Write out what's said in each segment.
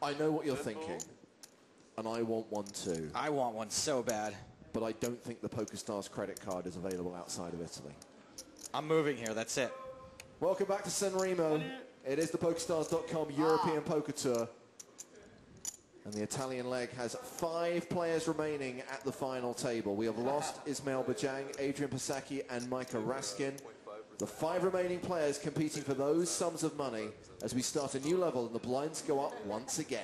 I know what you're thinking, and I want one too. I want one so bad. But I don't think the PokerStars credit card is available outside of Italy. I'm moving here, that's it. Welcome back to SanRemo. It is the PokerStars.com European Poker Tour. And the Italian leg has 5 players remaining at the final table. We have lost Ismail Bajang, Adrian Pasaki, and Micah Raskin. The 5 remaining players competing for those sums of money as we start a new level and the blinds go up once again.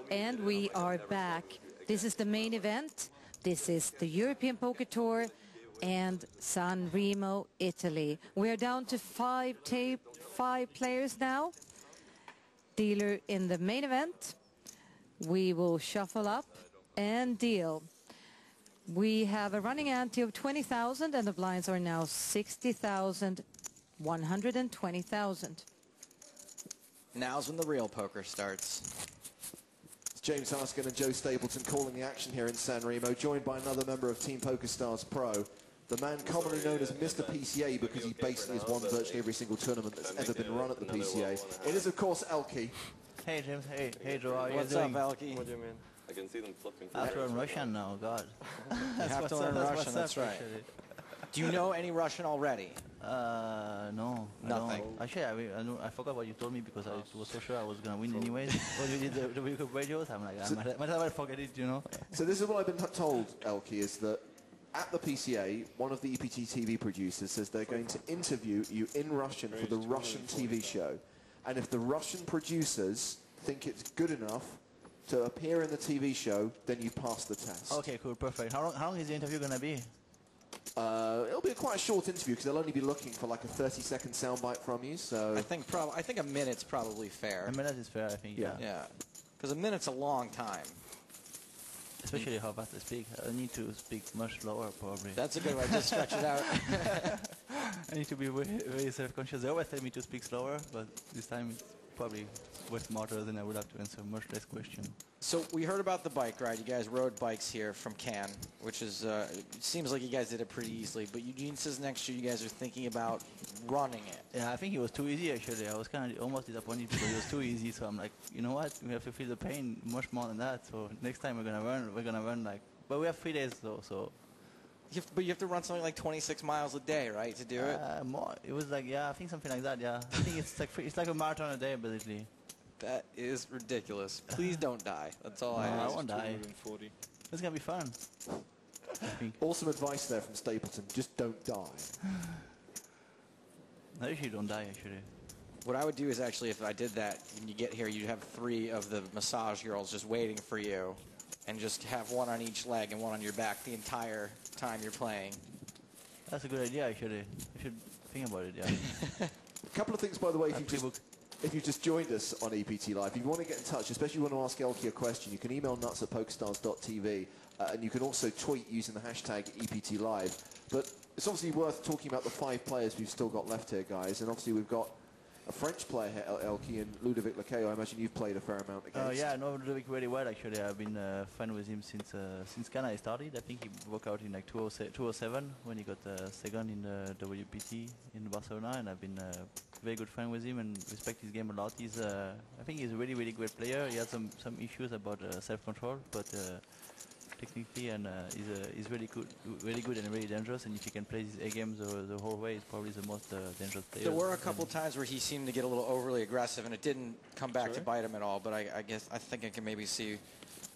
And we are back. This is the main event. This is the European Poker Tour and SanRemo, Italy. We are down to 5 players now. Dealer in the main event. We will shuffle up and deal. We have a running ante of 20,000 and the blinds are now 60,000, 120,000. Now's when the real poker starts. It's James Haskin and Joe Stapleton calling the action here in SanRemo, joined by another member of Team PokerStars Pro, the man commonly known as Mr. PCA because he basically has won virtually every single tournament that's ever been run at the PCA. It is, of course, Elke. Hey, James. Hey, Joe. How are you What's doing? up, Elke? What do you mean? I can see them flipping. I have to learn Russian now, God. You have to learn Russian, that's right. Actually. Do you know any Russian already? No. Nothing. Actually, I forgot what you told me because I was so sure I was going to win anyways. When you did the Week of Radios, I'm like, I might as well forget it, you know. So this is what I've been told, Elke, is that at the PCA, one of the EPT TV producers says they're going to interview you in Russian for the Russian TV show. And if the Russian producers think it's good enough to appear in the TV show, then you pass the test. Okay, cool, perfect. How long is the interview going to be? It'll be quite a short interview because they'll only be looking for like a 30-second soundbite from you. So I think a minute's probably fair. A minute is fair, I think. Yeah. Yeah, because a minute's a long time. Especially how fast I speak. I need to speak much slower, probably. That's a good way to stretch it out. I need to be very self-conscious. They always tell me to speak slower, but this time it's probably way smarter than I would have to answer much less questions. So we heard about the bike ride. You guys rode bikes here from Cannes, which is, it seems like you guys did it pretty easily. But Eugene says next year you guys are thinking about running it. Yeah, I think it was too easy, actually. I was kind of almost disappointed because it was too easy. So I'm like, you know what? We have to feel the pain much more than that. So next time we're going to run like... But we have 3 days, though, so... But you have to run something like 26 miles a day, right, to do it? More. It was like, yeah, I think something like that, yeah. I think it's like a marathon a day, basically. That is ridiculous. Please don't die. That's all I ask. I won't die. It's going to be fun. Awesome advice there from Stapleton. Just don't die. I usually don't die, actually. What I would do is actually, if I did that, when you get here, you'd have 3 of the massage girls just waiting for you, and just have one on each leg and one on your back the entire time you're playing. That's a good idea, actually. I should think about it, yeah. A couple of things, by the way, if you've just joined us on EPT Live, if you want to get in touch, especially if you want to ask Elke a question, you can email nuts@pokerstars.tv, and you can also tweet using the hashtag EPT Live. But it's obviously worth talking about the 5 players we've still got left here, guys, and obviously we've got a French player here, Elke, and Ludovic Lacaille. I imagine you've played a fair amount against. Yeah, I know Ludovic really well, actually. I've been a fan with him since Canada started. I think he broke out in like 2007 when he got second in the WPT in Barcelona, and I've been a very good fan with him and respect his game a lot. I think he's a really, really great player. He has some issues about self-control, but technically, and he's really good and really dangerous. And if he can play his A games the whole way, he's probably the most dangerous player. There were a couple times where he seemed to get a little overly aggressive, and it didn't come back to bite him at all. But I think I can maybe see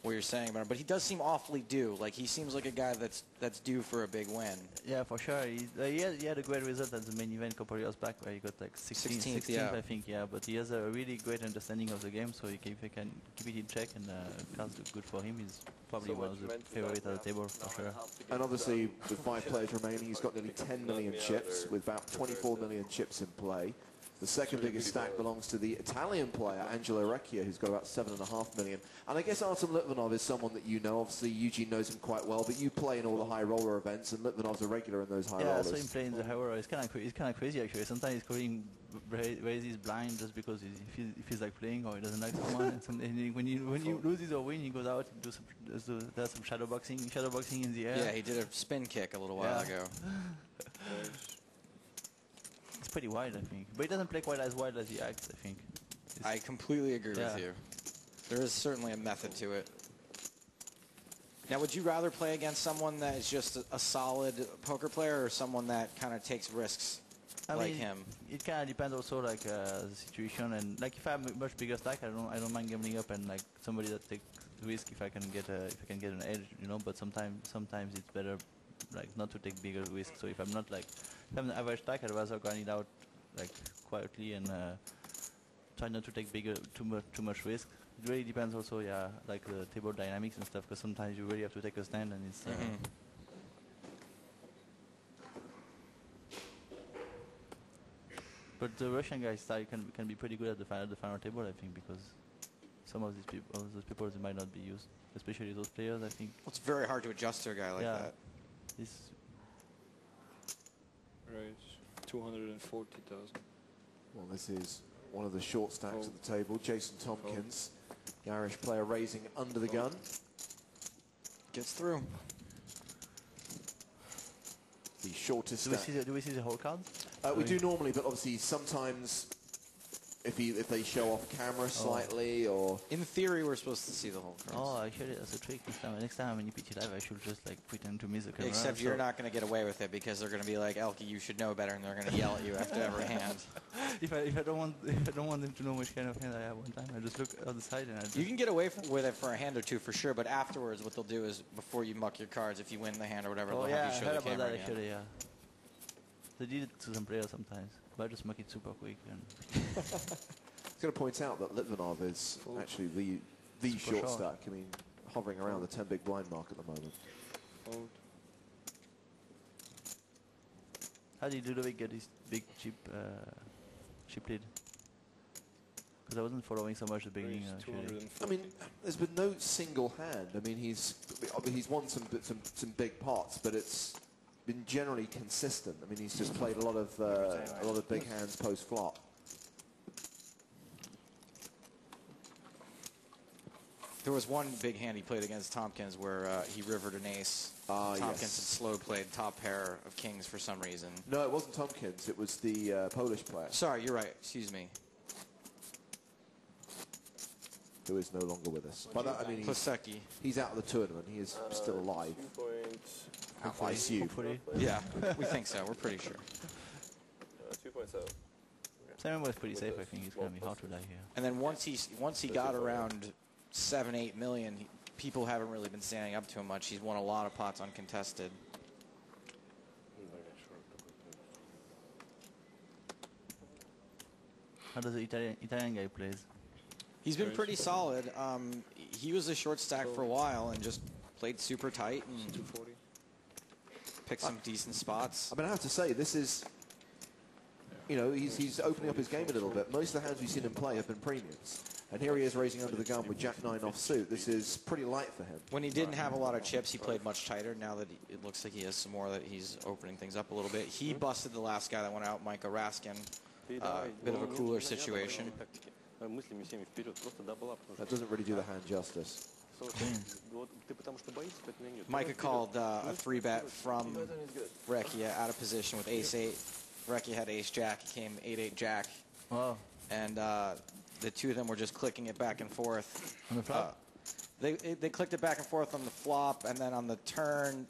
what you're saying about him. But he does seem awfully due. Like he seems like a guy that's due for a big win. Yeah, for sure. He had a great result at the main event a couple of years back, where he got like 16th, yeah. I think. Yeah, but he has a really great understanding of the game, so if he can keep it in check and cards look good for him, he's probably one of the favorites at the table for sure. And obviously, with 5 players remaining, he's got nearly 10 million chips, with about 24 million chips in play. The second biggest stack belongs to the Italian player, Angelo Recchia, who's got about 7.5 million. And I guess Artem Litvinov is someone that you know. Obviously, Eugene knows him quite well, but you play in all the high roller events, and Litvinov's a regular in those high rollers. Yeah, I saw him playing the high roller. It's kind of crazy, actually. Sometimes he's calling raises blind just because he feels like playing or he doesn't like someone. And when you loses or win, he goes out and does some shadowboxing in the air. Yeah, he did a spin kick a little while ago. pretty wide, I think. But he doesn't play quite as wide as he acts, I think. I completely agree with you. There is certainly a method to it. Now, would you rather play against someone that is just a solid poker player or someone that kind of takes risks like him? It kind of depends also, like the situation, and like if I have a much bigger stack, I don't mind gambling up and like somebody that takes risk if I can get an edge, you know. But sometimes it's better like not to take bigger risks. So if I'm not like if I'm an average stack, I'd rather grind it out like quietly and try not to take too much risk. It really depends also, like the table dynamics and stuff, because sometimes you really have to take a stand and it's... But the Russian guys style can be pretty good at the final table, I think, because some of those people they might not be used, especially those players, I think. Well, it's very hard to adjust to a guy like that. Right, 240,000. Well, this is one of the short stacks at the table. Jason Tompkins, the Irish player, raising under the gun. Gets through. The shortest Do we see the whole card? We do normally, but obviously sometimes if they show off camera slightly or... In theory, we're supposed to see the whole cards. Oh, actually, that's a trick. Next time I'm in EPT Live, I should just like pretend to miss the camera. Except you're not going to get away with it because they're going to be like, Elke, you should know better, and they're going to yell at you after every hand. If I don't want them to know which kind of hand I have one time, I just look on the side and You can get away with it for a hand or two for sure, but afterwards, what they'll do is before you muck your cards, if you win the hand or whatever, they'll have you show the camera again. Actually, yeah. They did it to some players sometimes, but I just muck it super quick. And I was going to point out that Litvinov is actually the short stack. I mean, hovering around the 10 big blind mark at the moment. How did Ludovic get his big chip lead? Because I wasn't following so much at the beginning. I mean, there's been no single hand. I mean, he's won some big pots, but it's been generally consistent. I mean, he's just played a lot of big hands post flop. There was one big hand he played against Tompkins where he rivered an ace. Tompkins had slow played top pair of kings for some reason. No, it wasn't Tompkins. It was the Polish player. Sorry, you're right. Excuse me. Who is no longer with us. By that, I mean, he's out of the tournament. He is still alive. I assume. Yeah, we think so. We're pretty sure. 2.7. SanRemo is pretty safe. I think it's going to be hard to die here. And then once he got around 7-8 million, people haven't really been standing up to him much. He's won a lot of pots uncontested. How does the Italian guy plays? He's been pretty solid. He was a short stack for a while and just played super tight and 240. Picked some decent spots. I mean, I have to say, this is, you know, he's opening up his game a little bit. Most of the hands we've seen him play have been premiums. And here he is raising under the gun with Jack-9 offsuit. This is pretty light for him. When he didn't have a lot of chips, he played much tighter. Now that it looks like he has some more, that he's opening things up a little bit. He busted the last guy that went out, Micah Raskin. Bit of a cooler situation. That doesn't really do the hand justice. Micah called a 3-bet from Recchia out of position with ace-8. Recchia had ace-jack. He came 8-8 jack. Wow. And the two of them were just clicking it back and forth. On the flop? They clicked it back and forth on the flop, and then on the turn,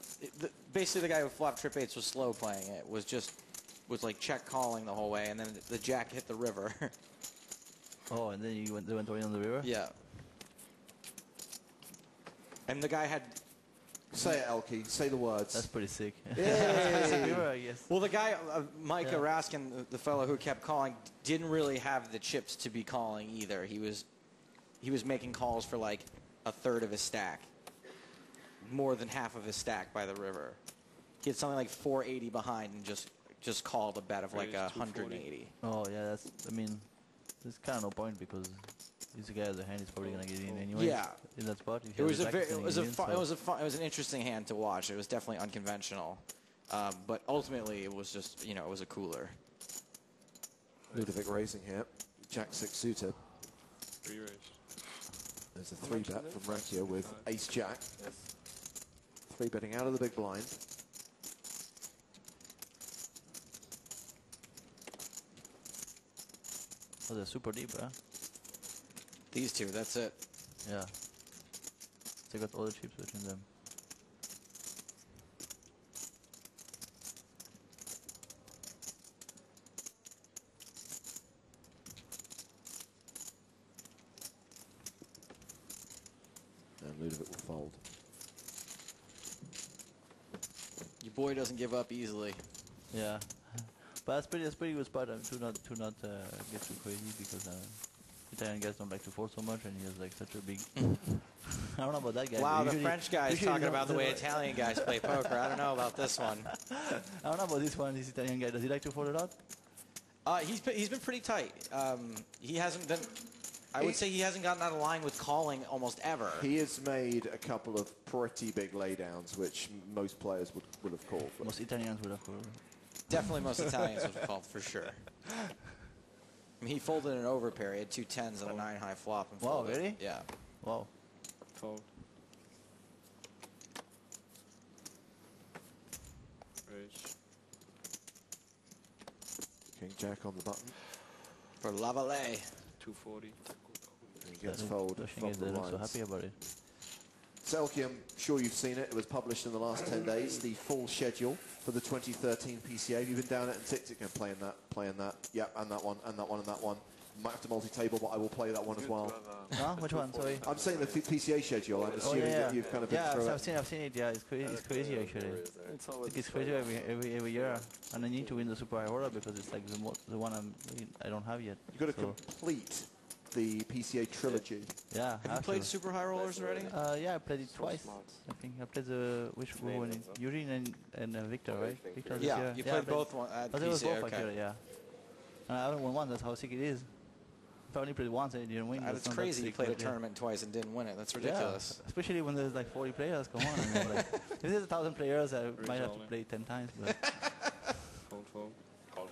basically the guy who flopped trip eights was slow playing it. Was like check calling the whole way, and then the jack hit the river. Oh, and then they went away on the river? Yeah. And the guy had... Say it, Elke. Say the words. That's pretty sick. Yay! River, I guess. Well, the guy, Micah Raskin, the fellow who kept calling, didn't really have the chips to be calling either. He was making calls for like a third of his stack. More than half of his stack by the river. He had something like 480 behind and just called a bet of like 180. Oh, yeah, there's kind of no point because this guy has a hand is probably going to get in anyway. Yeah. In that spot. It was an interesting hand to watch. It was definitely unconventional. But ultimately, it was just, it was a cooler. Ludovic raising here. Jack-6 suited. 3-raise. There's a 3-bet from Recchia with ace-jack. 3-betting out of the big blind. Oh, they're super deep, huh? These two, that's it. Yeah. They got all the chips between them. And Ludovic will fold. Your boy doesn't give up easily. Yeah. But that's pretty good spot to not get too crazy because Italian guys don't like to fold so much, and he has like such a big. I don't know about that guy. Wow, the usually, French guy is talking about the way Italian guys play poker. I don't know about this one. I don't know about this one. This Italian guy, does he like to fold a lot? He's been pretty tight. He hasn't been. I would say he hasn't gotten out of line with calling almost ever. He has made a couple of pretty big laydowns, which most players would have called for. Most Italians would have called. Definitely most Italians would have called for sure. I mean, he folded an overpair. He had 2 10s and a 9 high flop. And Wow, folded. really? Yeah. Wow. Fold. Raise. King Jack on the button. For Lavallee. 240. And he gets fold The from thing is, the they're not so lines. happy about it. Selkie, I'm sure you've seen it. It was published in the last 10 days, the full schedule for the 2013 PCA. You've been down it and ticked it, playing that. Yep, and that one, and that one, and that one. Might have to multi-table, but I will play that one as well. Huh? Which one? Sorry. I'm saying the PCA schedule. I'm assuming that you've kind of been through I've it. seen it. Yeah, it's crazy actually. It's crazy every year, and I need to win the super high order because it's like the one I don't have yet. You've got to complete the PCA trilogy. Yeah. Have you played super high rollers already? Yeah, I played it twice. I think I played which one? Eugene and Victor, right? Victor this Yeah, year. you played both one at Oh, they was PCA, both okay. actually, yeah. And I haven't won one. That's how sick it is. If I only played once and I didn't win, That's not crazy. that You sick, played a but yeah. tournament twice and didn't win it. That's ridiculous. Yeah, especially when there's like 40 players. Come on. I mean, like, if there's 1,000 players, I might have to play 10 times. But Fold. Call.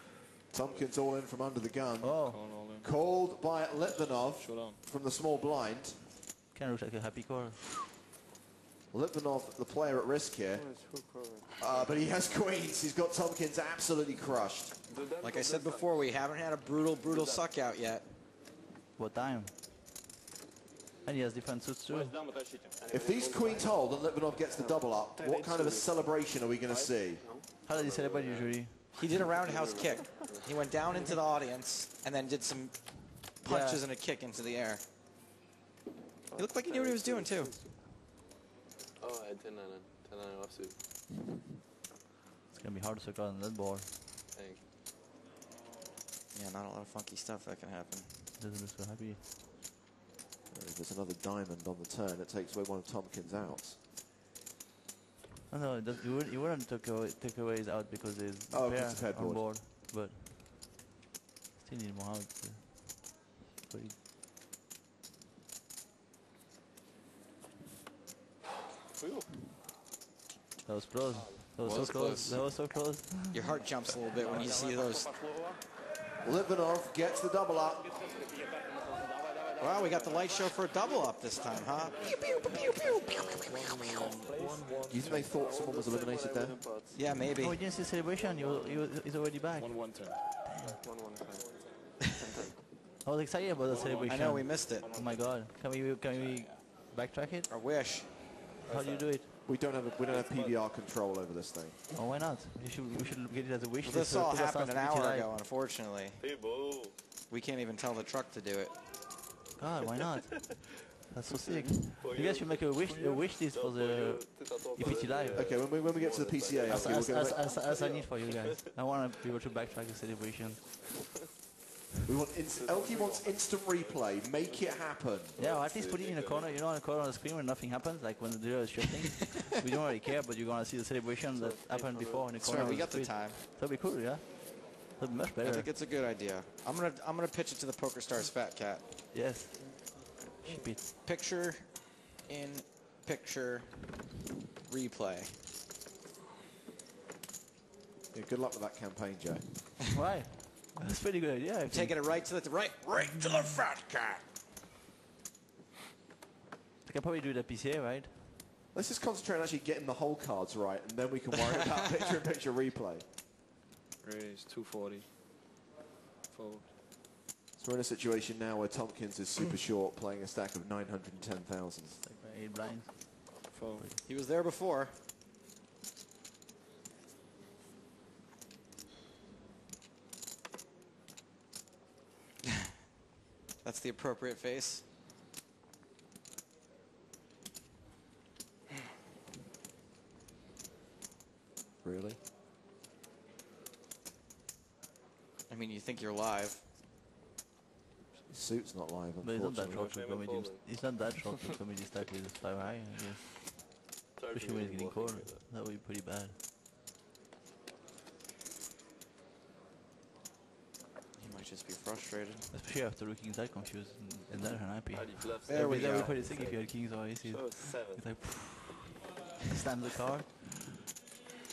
Tompkins all in from under the gun. oh, Call all in. Called by Litvinov Showdown. from the small blind. kind of looks like a happy call. Litvinov, the player at risk here. But he has queens. He's got Tompkins absolutely crushed. Like I said before, we haven't had a brutal suck out yet. What time? And he has different suits too. If these queens hold and Litvinov gets the double up, what kind of a celebration are we going to see? How does he celebrate usually? He did a roundhouse kick. He went down into the audience and then did some punches and a kick into the air. He looked like he knew what he was doing too. Oh, I had 10 offsuit. It's gonna be hard to circle on that board. Thank. Yeah, not a lot of funky stuff that can happen. Doesn't look so happy. There's another diamond on the turn. It takes away one of Tompkins' outs. Oh, no, you wouldn't take away his out because there's Oh, pair it's a paired on board. board, but still need more outs. But that was close. That was Was so close. close. That was so close. Your heart jumps a little bit when you see those. Litvinov gets the double up. Wow, we got the light show for a double up this time, huh? You may thought someone was eliminated there. Yeah, maybe. Oh, we didn't see celebration. He's already back. 1-1 turn. I was excited about the celebration. I know, we missed it. Oh my god. Can we backtrack it? I wish. How do you do it? We don't have PBR control over this thing. Oh, why not? We should get it as a wish Well, list. this all Put us happened on an hour EPT9. ago, unfortunately. We can't even tell the truck to do it. God, why not? That's so sick. You guys should make a wish list for the EPT Live. Okay, when we get to the PCA, As I need for you guys. I want to be able to backtrack the celebration. we want Elkie wants instant replay. Make it happen. Yeah, or at least put it in a corner, in a corner of the screen when nothing happens, like when the dealer is shifting. We don't really care, but you're going to see the celebration that happened before in the corner Sorry, we of got the screen. time. That'd be cool, yeah? That'd be much I better. think it's a good idea. I'm gonna pitch it to the Poker Stars Fat Cat. Yes. Ship it. Picture in picture replay. Yeah, good luck with that campaign, Joe. Why? That's a pretty good idea. I think. Taking it right to the right to the Fat Cat. I can probably do it at PCA, right? Let's just concentrate on actually getting the whole cards right, and then we can worry about picture-in-picture replay. Raise 240. Fold. So we're in a situation now where Tompkins is super short, playing a stack of 910,000. Like 8 blinds. Fold. He was there before. That's the appropriate face. Really? I mean, you think you're live. His suit's not live, But it's not that unfortunately. short to come in. It's not that short to come in this stack with 5 high, I guess. Especially when it's getting cold. That would be pretty bad. He might just be frustrated. Especially after looking that confused and that unhappy. There we That go. would be pretty sick if you had kings or aces. It's like slam the card.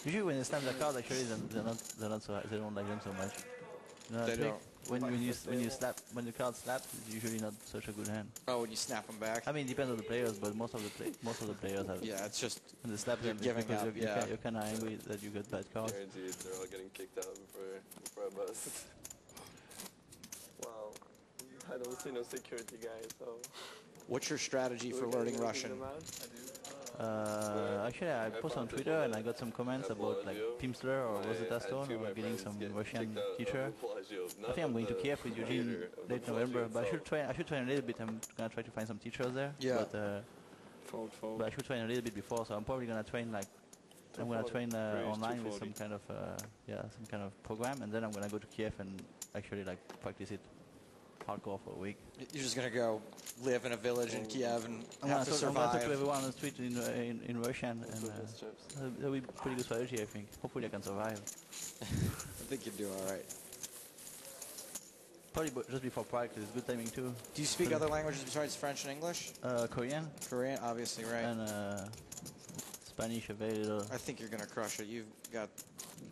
Usually when they slam the card, actually they're not so they don't like them so much. You know, They don't. When the card slaps, it's usually not such a good hand. Oh, when you snap them back. I mean, it depends on the players, but most of the players have. Yeah, it's just When they slap you're them, giving because up, you're kind of angry that you got bad cards. Guaranteed they're all getting kicked out before I bust. Well, I don't see no security guys, so... What's your strategy for learning Russian? Actually, I posted on Twitter and I got some comments about like Pimsler or Rosetta Stone or getting some Russian teacher. I think I'm going to Kiev with Eugene late November, but I should train a little bit. I'm gonna try to find some teachers there. Yeah. Fold, fold. But I should train a little bit before, so I'm probably gonna train like online with some kind of program, and then I'm gonna go to Kiev and actually like practice it hardcore for a week. You're just gonna go live in a village in Kiev and I'm have to gonna talk to survive. everyone on the street in Russian, and that'll be pretty good strategy, I think. Hopefully I can survive. I think you'd do all right. Probably just before practice, good timing too. Do you speak other languages besides French and English? Korean Korean, obviously, right? and Spanish a very little. I think you're gonna crush it. You've got.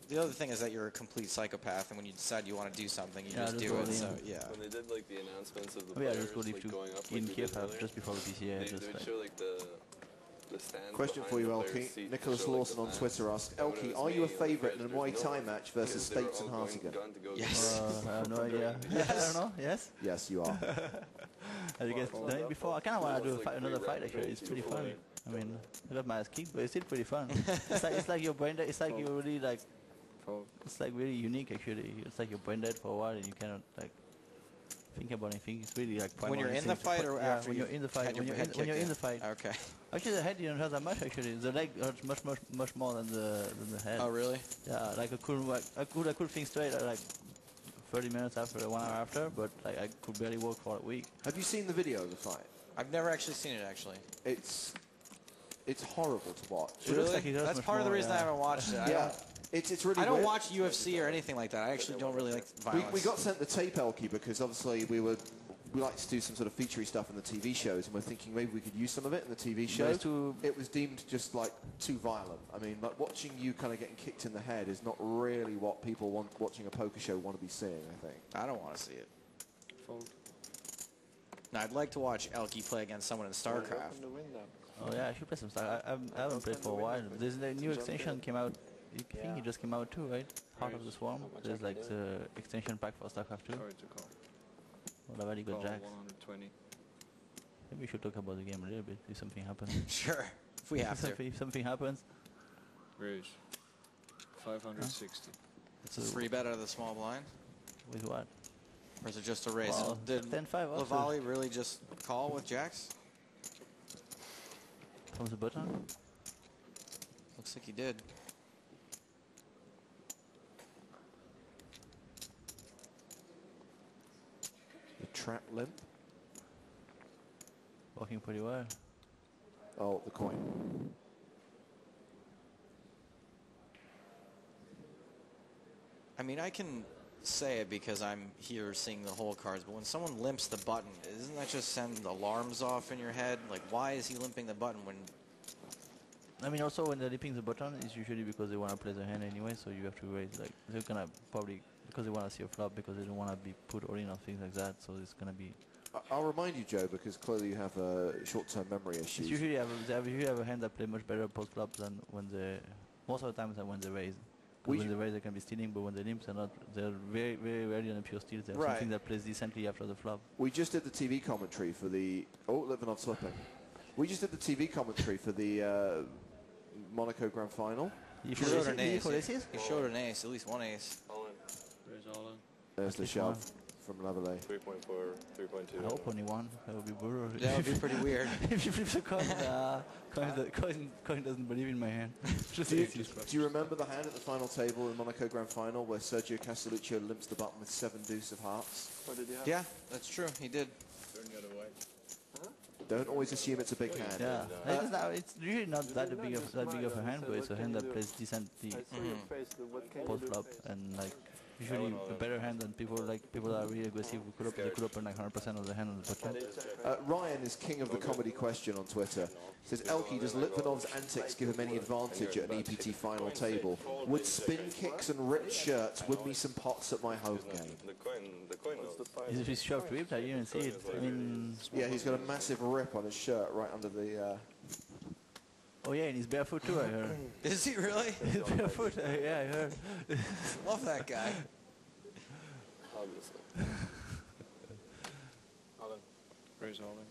The other thing is that you're a complete psychopath, and when you decide you want to do something, you just do it. So yeah. When they did like the announcements of the Oh, yeah, players just go like, to going up in like Kiev earlier, just before the PCA. they Just would like, show like the stands Question behind for you, the players' Elke. seat, Nicholas show, like, Lawson the on fans. Twitter asks, And when it Elke, was are me you a and the favourite in a players, Muay there's Thai no match one, versus because they were States and all Hartigan? gone to go Yes. I have no idea. I don't know. Yes. Yes, you are. Have you guys done it before? I kind of want to do another fight actually. It's pretty fun. I mean, I got my ass kicked, but it's still pretty fun. It's like your brain dead. It's like you're really like. Fold. It's like really unique actually. It's like you're brain dead for a while and you cannot like think about anything. It's really like When you're in the fight or yeah, after when you're in the fight. had your When head you're kicked in the fight. Okay. Actually, the head didn't hurt that much. Actually, the leg hurts much more than the head. Oh really? Yeah, like I could think straight like 30 minutes after, 1 hour after, but like I could barely walk for a week. Have you seen the video of the fight? I've never actually seen it actually. It's horrible to watch. It looks like he does That's much part of the more, reason I yeah. haven't watched it. Yeah, it's really I don't weird. watch UFC or anything like that. I actually don't really like violence. We got sent the tape, Elke, because obviously we like to do some sort of featurey stuff in the TV shows, and we're thinking maybe we could use some of it in the TV show. It was deemed just like too violent. I mean, like watching you kind of getting kicked in the head is not really what people watching a poker show want to be seeing, I think. I don't want to see it. Fold. Now, I'd like to watch Elke play against someone in StarCraft. Oh yeah, I should play some stuff. I haven't played for a while. There's the new extension came out. I think it just came out too, right? Heart of the Swarm. There's like the extension pack for StarCraft 2. Sorry to call. What about you got Call Jacks? 120. Maybe we should talk about the game a little bit if something happens. Sure, if we have to. If something happens. Raise. 560. It's a free bet out of the small blind, With what? or is it just a raise? Well, Did 10-5 also. Lavali really just call with jacks? From the button? Looks like he did. The trap limp. Working pretty well. Oh, the coin. I mean, I can say it because I'm here seeing the whole cards, but when someone limps the button, doesn't that just send alarms off in your head? Like, why is he limping the button when... I mean, also when they're lipping the button, it's usually because they want to play the hand anyway, so you have to raise, like, they're gonna probably, because they want to see a flop, because they don't want to be put all in or things like that, so it's gonna be... I'll remind you, Joe, because clearly you have short-term memory issues. They usually have a hand that play much better post-flop than when they... Most of the times than when they raise. When they raise, they can be stealing, but when they limp, they're very, very rarely on a pure steal. They're something that plays decently after the flop. We just did the TV commentary for the... Oh, Litvinov slipping. We just did the TV commentary for the Monaco Grand Final. He showed an ace. He showed an ace, at least one ace. All in. Raise all in. There's the shove from Lavallee. 3.4, 3.2. I hope only one. That would be brutal. That would be pretty weird. If you flip the coin doesn't believe in my hand. Do you remember the hand at the final table in Monaco Grand Final where Sergio Castelluccio limps the button with 7 deuce of hearts? What did you have? Yeah, that's true. He did. Turn the other way. Don't always assume it's a big hand. Yeah, it's really not that big of a hand, but it's a hand that plays decently post flop, and like usually a better hand than people that are really aggressive. You could open like 100% of the hand on the button. Ryan is king of the comedy question on Twitter. Says, Elke, does Litvinov's antics give him any advantage at an EPT final table? Would spin kicks and ripped shirts win me some pots at my home game? The coin was Is his shirt ripped? I didn't see it. I mean, yeah, he's got a massive rip on his shirt right under the... Oh yeah, and he's barefoot too, I heard. Is he really? He's barefoot, yeah, I heard. Love that guy. obviously. All in. Raise all in.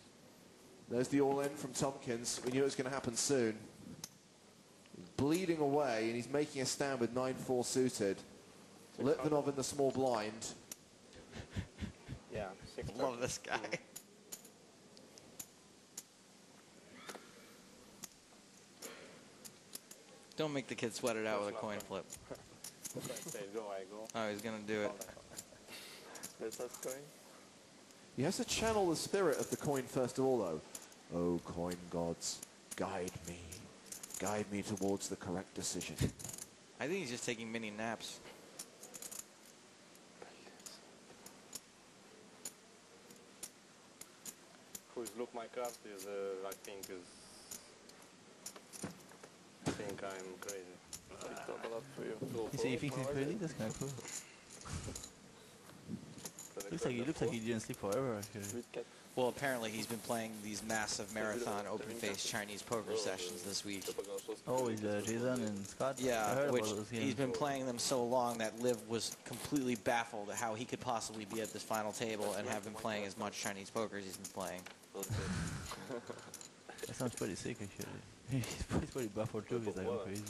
There's the all-in from Tompkins. We knew it was going to happen soon. Bleeding away, and he's making a stand with 9-4 suited. Litvinov in the small blind. Yeah. Love this guy. Don't make the kid sweat it out with a coin flip. Oh, he's going to do it. Let's have coin. He has to channel the spirit of the coin first of all, though. Oh, coin gods, guide me. Guide me towards the correct decision. I think he's just taking mini naps. Who's look my card is I think I'm crazy. I talk a lot for you. You see, if he's crazy, that's kind of cool. Looks like he didn't sleep forever, actually. Well, apparently he's been playing these massive marathon open-face Chinese poker sessions this week. Oh, is Jason and Scott? Yeah, which he's been playing them so long that Liv was completely baffled at how he could possibly be at this final table and have been playing as much Chinese poker as he's been playing. That sounds pretty sick, actually. He's pretty baffled too. He's like, I'm crazy.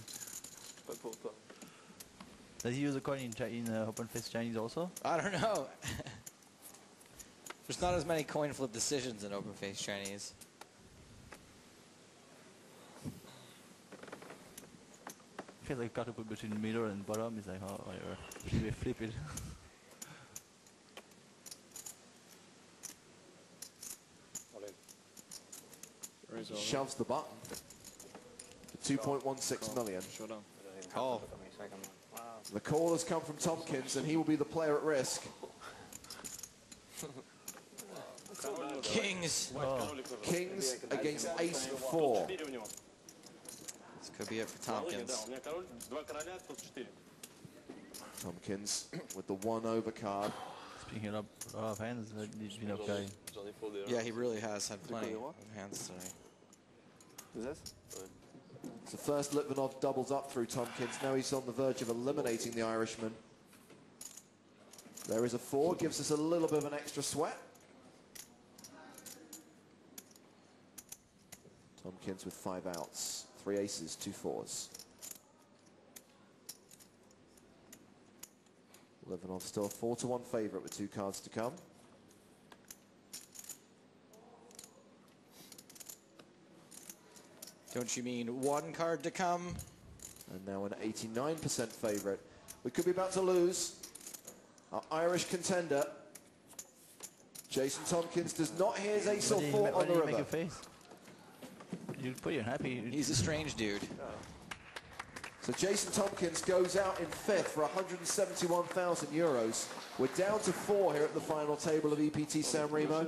Does he use a coin in open-face Chinese also? I don't know. There's not as many coin flip decisions in open-face Chinese. I feel like got to put between middle and bottom. It's like, oh, whatever. We flip it. Raise all in. Shoves the button. 2.16 million. Showdown. Oh. The call has come from Tompkins, and he will be the player at risk. Kings. Oh. Kings against ace-4. This could be it for Tompkins. Tompkins with the 1 overcard. Speaking of a lot of hands, he's been up guy. Yeah, he really has had plenty of hands today. So first Litvinov doubles up through Tompkins. Now he's on the verge of eliminating the Irishman. There is a 4, gives us a little bit of an extra sweat. Tompkins with 5 outs, 3 aces, 2 4s. Litvinov still a 4-1 favourite with 2 cards to come. Don't you mean 1 card to come? And now an 89% favourite. We could be about to lose. Our Irish contender, Jason Tompkins, does not hear his ace or 4 on the river. Make a face? You're pretty unhappy. He's a strange dude. So Jason Tompkins goes out in 5th for 171,000 euros. We're down to 4 here at the final table of EPT SanRemo.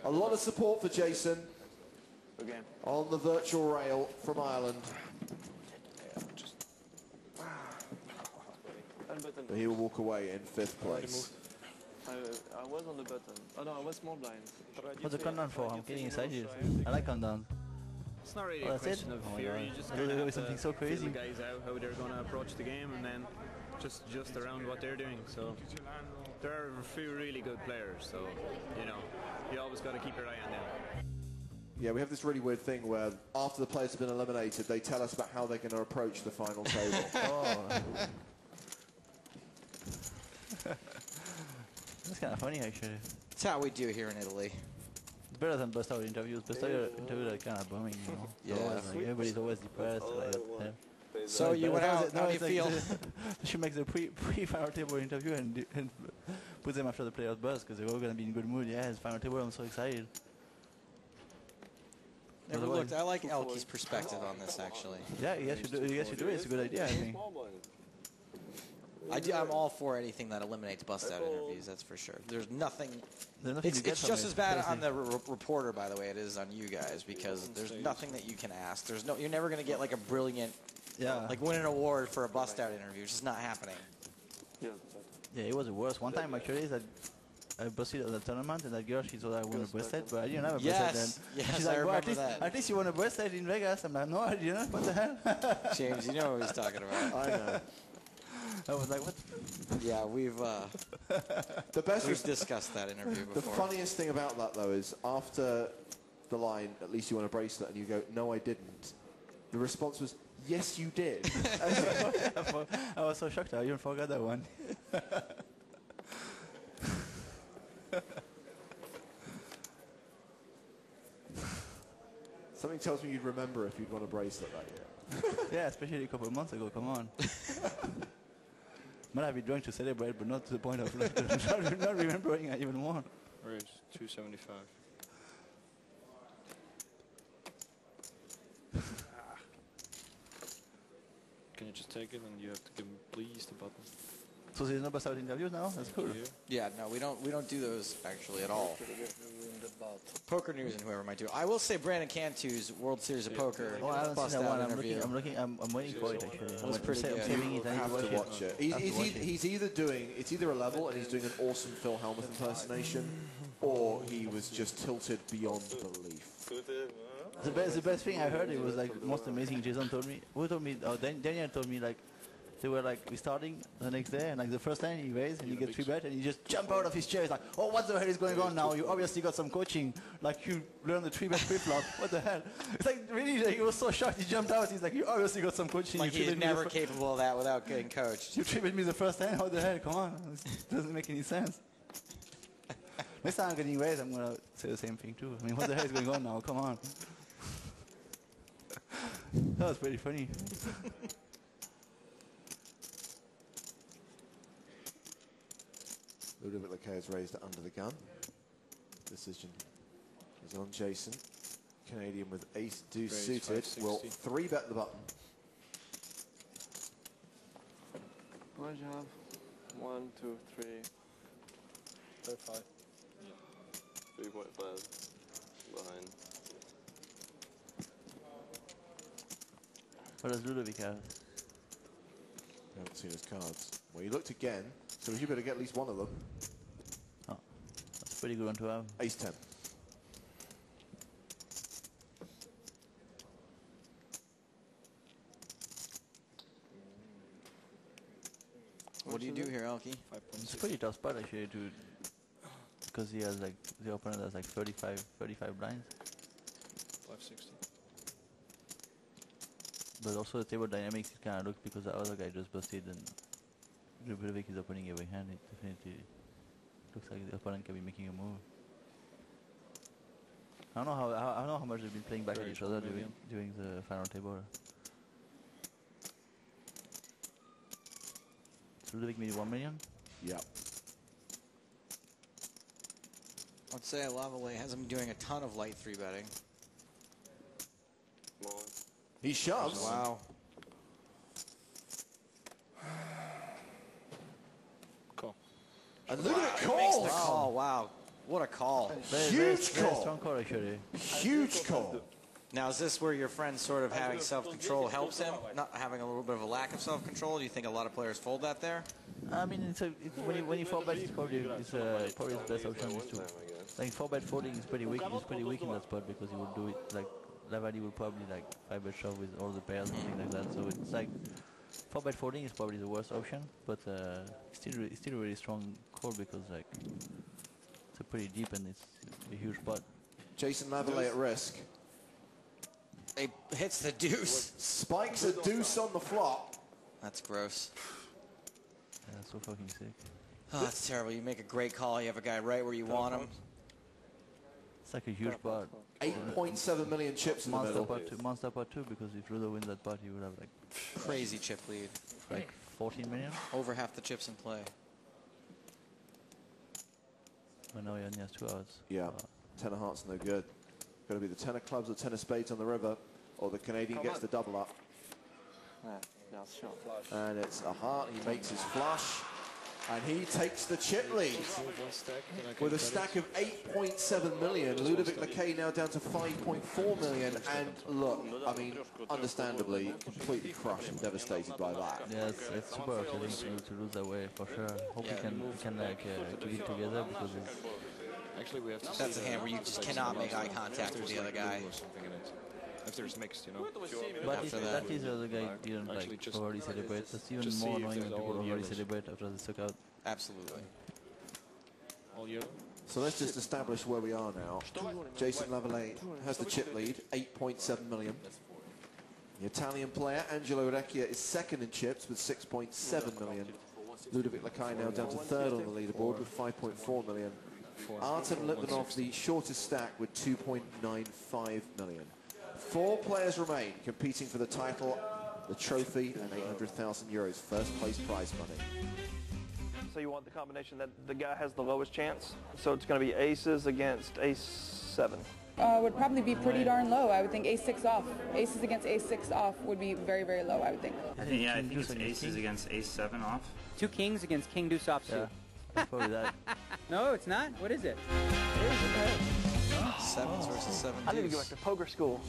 A lot of support for Jason on the virtual rail from Ireland. But he will walk away in 5th place. I was on the button. Oh no, I was small blind. What's the countdown for? I'm getting excited. I like countdown. It's not really Oh, a that's it? question of Oh my fear. God. You just I kind thought of it have was to something so feel crazy. the guys out, how they're going to approach the game, and then just around what they're doing. So there are a few really good players. So you know, you always got to keep your eye on them. Yeah, we have this really weird thing where after the players have been eliminated, they tell us about how they're going to approach the final table. That's kind of funny, actually. It's how we do here in Italy. It's better than bust out interviews. Bust out interviews are kind of boring, you know. Yeah. Always, like, everybody's always depressed. Like, yeah. So you went out. How do you feel? She makes a pre-final table interview and put them after the players' buzz because they're all going to be in good mood. Yeah, it's final table. I'm so excited. Never looked. I like Elke's perspective on this, actually. Yeah, yes, you do. Yes, you do. It's a good idea, I think. I'm all for anything that eliminates bust-out interviews. That's for sure. There's nothing. Nothing to get It's from just it. as bad on the reporter, by the way, it is on you guys because there's nothing that you can ask. You're never going to get like a brilliant, like win an award for a bust-out interview. It's just not happening. Yeah, it was the worst. One time actually that I busted at the tournament and that girl she thought I won a breastset, but I didn't have a breastset then. Yes, She's I like, well, remember that. at least you won a breastset in Vegas. I'm like, no, I didn't. What the hell? James, you know what he's talking about. I know. I was like, what? Yeah, we've discussed that interview before. The funniest thing about that, though, is after the line, at least you want a bracelet, and you go, no, I didn't. The response was, yes, you did. I was so shocked. I even forgot that one. Something tells me you'd remember if you'd won a bracelet that year. Yeah, especially a couple of months ago. Come on. Might have been drunk to celebrate, but not to the point of like, not remembering I even won. Raise 275. Can you just take it and you have to give him please the button? So there's no bust-out interviews now? That's cool. Yeah, no, we don't do those actually at all. Poker News and whoever might do. I will say Brandon Cantu's World Series of Poker Oh, I haven't bust seen that out one. interview. I'm waiting for it actually. It was pretty good. I'm saving it. I I need have to to watch watch it. I have to watch it. He's either doing, it's either a level and he's doing an awesome Phil Hellmuth impersonation, or he was just tilted beyond belief. The best thing I heard, it was like the most amazing. Jason told me, who told me, Daniel told me, like they were like restarting the next day, and like the first time he raised and he gets 3-bet and he just jump out of his chair. He's like, oh, what the hell is going on now? You obviously got some coaching, like you learned the 3-bet flip-flop. What the hell? It's like really, like, he was so shocked. He jumped out. He's like, you obviously got some coaching. Like You he's 3-bet me never capable of that without getting coached. You 3-bet me the first time. What the hell? Come on, this doesn't make any sense. Next time I'm getting raised, I'm gonna say the same thing too. I mean, what the hell is going on now? Come on. That was pretty funny. Ludovic Lacquet has raised it under the gun. Decision is on Jason. Canadian with ace deuce Raise suited will 3-bet the button. Good job. 1, 2, 3. 35. 3.5. Behind. What does Ludovic have? I haven't seen his cards. Well, you looked again, so you better get at least one of them. Oh, that's a pretty good one to have. Ace 10. What do you do here, Elke? It's a pretty tough spot actually to, because he has like, the opponent has like 35 blinds. 560. But also the table dynamics, it kind of looks, because the other guy just busted and Ludovic is opening every hand, it definitely looks like the opponent can be making a move. I don't know how much they've been playing back at each other during the final table. So Ludovic made 1 million? Yeah. I'd say Lavallee hasn't been doing a ton of light 3-betting. He shoves. Wow. Call. And Ludovic Makes the calls. call. Wow. What a call. Huge Very call. strong call actually. Huge call. Now, is this where your friend sort of having self-control helps him? Not having a little bit of a lack of self-control? Do you think a lot of players fold that there? I mean, when you 4-bet, it's probably his best option is to, like 4-bet folding is pretty weak. He's pretty weak in that spot because he will do it like Lavalley will probably like 5-bet shove with all the pairs and things like that. So it's like 4-bet folding is probably the worst option, but still a really strong call because like it's a pretty deep and it's a huge pot. Jason Lavalley at risk. He hits the deuce. Spikes a deuce on the flop. That's gross. Yeah, so fucking sick. Oh, that's terrible. You make a great call. You have a guy right where you want him. It's like a huge pot. 8.7 million chips in the middle. Monster pot too, because if Ludo wins that pot, he would have like Crazy chip lead. like 14 million. Over half the chips in play. Well, now he only has 2 outs. Yeah, 10 of hearts no good. Got to be the 10 of clubs or 10 of spades on the river, or the Canadian gets the double up. And it's a heart. He makes his flush, and he takes the chip lead with a stack of 8.7 million. Ludovic Lacaille now down to 5.4 million. And look, I mean, understandably, completely crushed and devastated by that. Yeah, it's super upsetting to lose that way for sure. Hope he can like keep it together because it's Actually, we have to That's a hand where you just cannot make eye contact with the other guy. If there's mixed, you know. But After if that. that is the other guy didn't like just already celebrate. That's even just more see if annoying when they're people all already yellows. celebrate after they suck out. Absolutely. All yellow. So let's just establish where we are now. Jason Lavalley has the chip lead, 8.7 million. The Italian player, Angelo Recchia, is second in chips with 6.7 million. Ludovic Lacaille now down to third on the leaderboard with 5.4 million. Artem Litvinov, the shortest stack, with 2.95 million. 4 players remain competing for the title, the trophy, and 800,000 euros first place prize money. So you want the combination that the guy has the lowest chance. So it's going to be aces against ace-7. Would probably be pretty darn low. I would think ace-6 off. Aces against ace-6 off would be very, very low, I would think. I think it's aces against ace-7 off. 2 kings against king deuce off suit. Yeah, probably that. No, it's not. What is it? Sevens versus 7 I need to deuce. go back to poker school.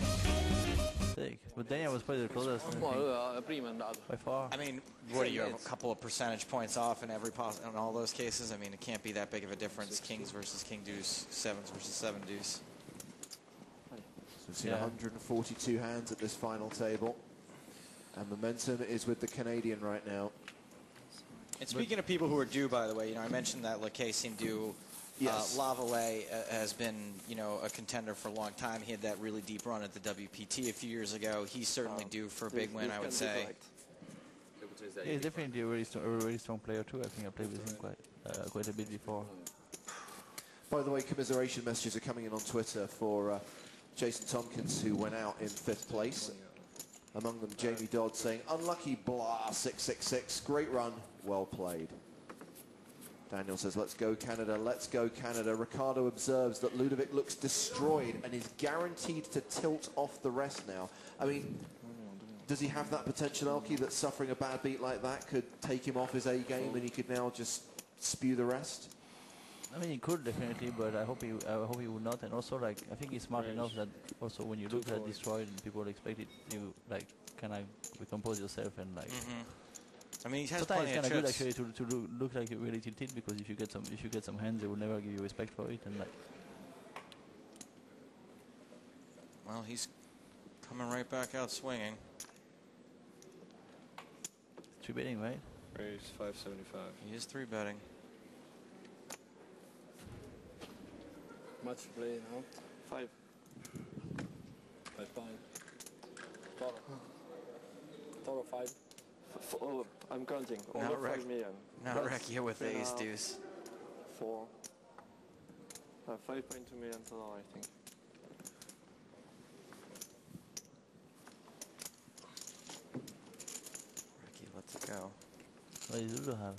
Sick. But Daniel was probably the closest. By far. I mean, what do you have? A couple of percentage points off in in all those cases? I mean, it can't be that big of a difference. Kings versus king deuce, 7s versus 7 deuce. So we've seen 142 hands at this final table. And momentum is with the Canadian right now. And speaking of people who are due, by the way, you know, I mentioned that Lacaille seemed due. Yes. Lavalley has been, you know, a contender for a long time. He had that really deep run at the WPT a few years ago. He's certainly due for a big win, I would say. Yeah, he's definitely a really strong player too. I think I played with him quite a bit before. By the way, commiseration messages are coming in on Twitter for Jason Tompkins, who went out in 5th place. Among them, Jamie Dodd saying, unlucky blah, 666, great run, well played. Daniel says, let's go Canada, let's go Canada. Ricardo observes that Ludovic looks destroyed and is guaranteed to tilt off the rest now. I mean, does he have that potential, Elke, that suffering a bad beat like that could take him off his A game and he could now just spew the rest? I mean, he could definitely, but I hope he would not. And also, like, I think he's smart enough that also when you look at destroyed and people expect it, you like kind of recompose yourself and like. I mean, he has sometimes plenty it's of kind of chips. good actually to look like you're really tilted, because if you get some hands, they will never give you respect for it. And like, Well, he's coming right back out swinging. 3-betting, right? Raise 575. He is 3-betting. Much play now. 5. 5. Total 5. Oh, I'm counting. Now Over 5 million. Now Recchia with the ace deuce. 4. 5.2 million total, I think. Recchia lets it go. What does Ludo have?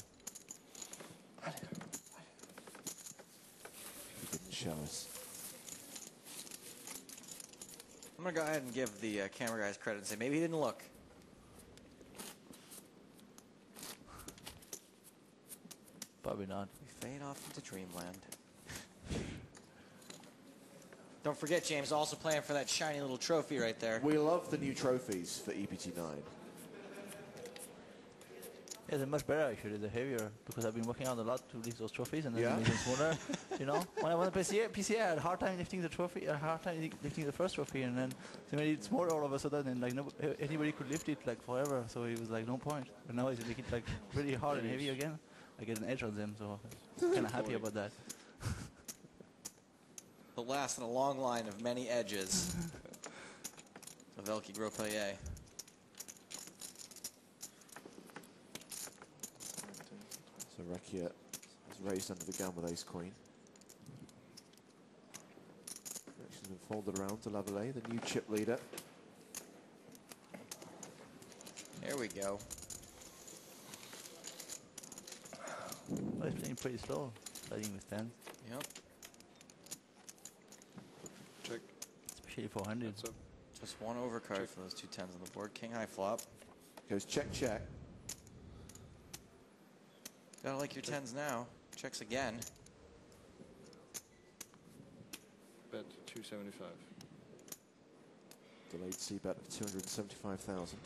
Didn't show us. I'm going to go ahead and give the camera guys credit and say maybe he didn't look. Probably not. We fade off into dreamland. Don't forget, James, also playing for that shiny little trophy right there. We love the new trophies for EPT9. Yeah, they're much better actually. They're heavier because I've been working out a lot to lift those trophies and then make them smaller. You know, when I went to PCA, I had a hard time lifting the trophy, a hard time lifting the first trophy, and then they made it smaller all of a sudden, and like anybody could lift it like forever. So it was like no point. And now they make it like really hard and heavy again. I get an edge on them, so I'm kind of happy about that. The last in a long line of many edges of Elke Gros-Pellier. So Rakiet has raised under the gun with ace-queen. She's been folded around to Lavallee, the new chip leader. Here we go. Well, he's playing pretty slow, playing with 10. Yep. Check. Especially 400. Just one overcard for those 2 10s on the board. King high flop. Goes check, check. Gotta like your 10s now. Checks again. Bet 275. Delayed c-bet of 275,000.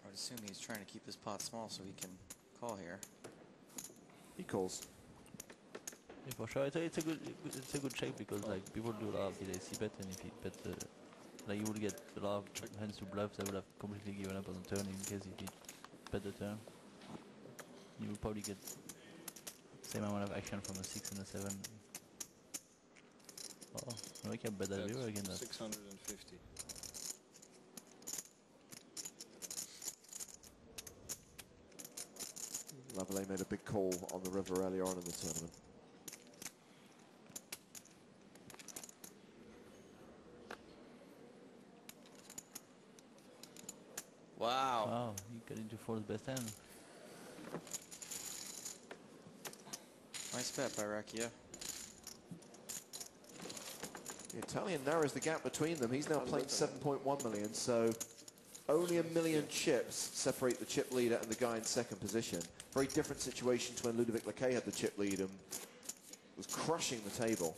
I would assume he's trying to keep this pot small so he can call here. He calls. Yeah, for sure, it's a good check because like people do a lot of delay c-bet, and if you bet like you would get a lot of hands to bluff that would have completely given up on the turn in case if you bet the turn. You will probably get same amount of action from a 6 and a 7. Oh, no, I can bet that river again. 650. Lavallee made a big call on the river earlier on in the tournament. Wow. Wow, you got into fourth best 10. Nice bet by Rakia. The Italian narrows the gap between them. He's now playing 7.1 million, so only a million chips separate the chip leader and the guy in second position. Very different situation to when Ludovic Laquet had the chip lead and was crushing the table.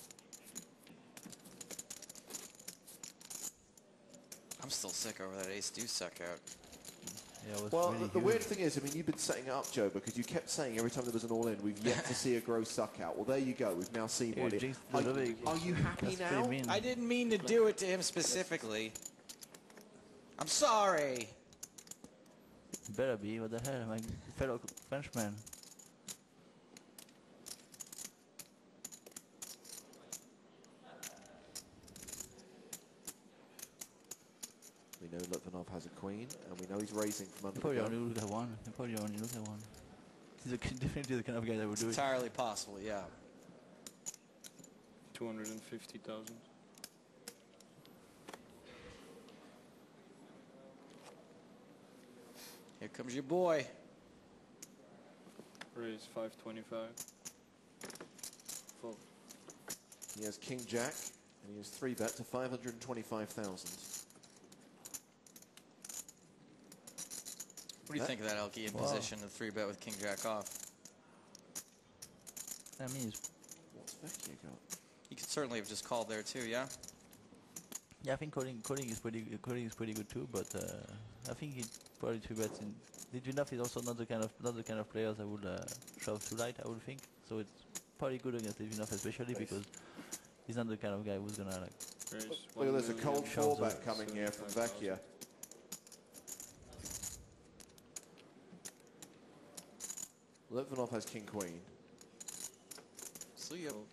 I'm still sick over that ace-deuce suck out. Yeah, well, really the weird thing is, I mean, you've been setting it up, Joe, because you kept saying every time there was an all-in, we've yet to see a gross suck out. Well, there you go. We've now seen one. Are you happy now? I didn't mean to do it to him specifically. I'm sorry. Better be. What the hell, my fellow Frenchman. We know Litvinov has a queen, and we know he's raising from under the Probably gun. only look at one. Probably only look at one. He's definitely the kind of guy that would do it. Entirely possible, yeah. 250,000. Here comes your boy. Raise 525. Fold. He has King Jack, and he has 3-bet to 525,000. What do you think of that, Elke, in position, the 3-bet with King Jack off? I mean, what's Vecchia got? He could certainly have just called there too, yeah? Yeah, I think calling is pretty good too, but I think he probably 3-bets in. Litvinov is also not the kind of players I would shove too light, I would think. So it's probably good against Litvinov, especially because he's not the kind of guy who's gonna like. Look, there's a cold 4-bet coming here from Vecchia. Litvinov has King Queen. So you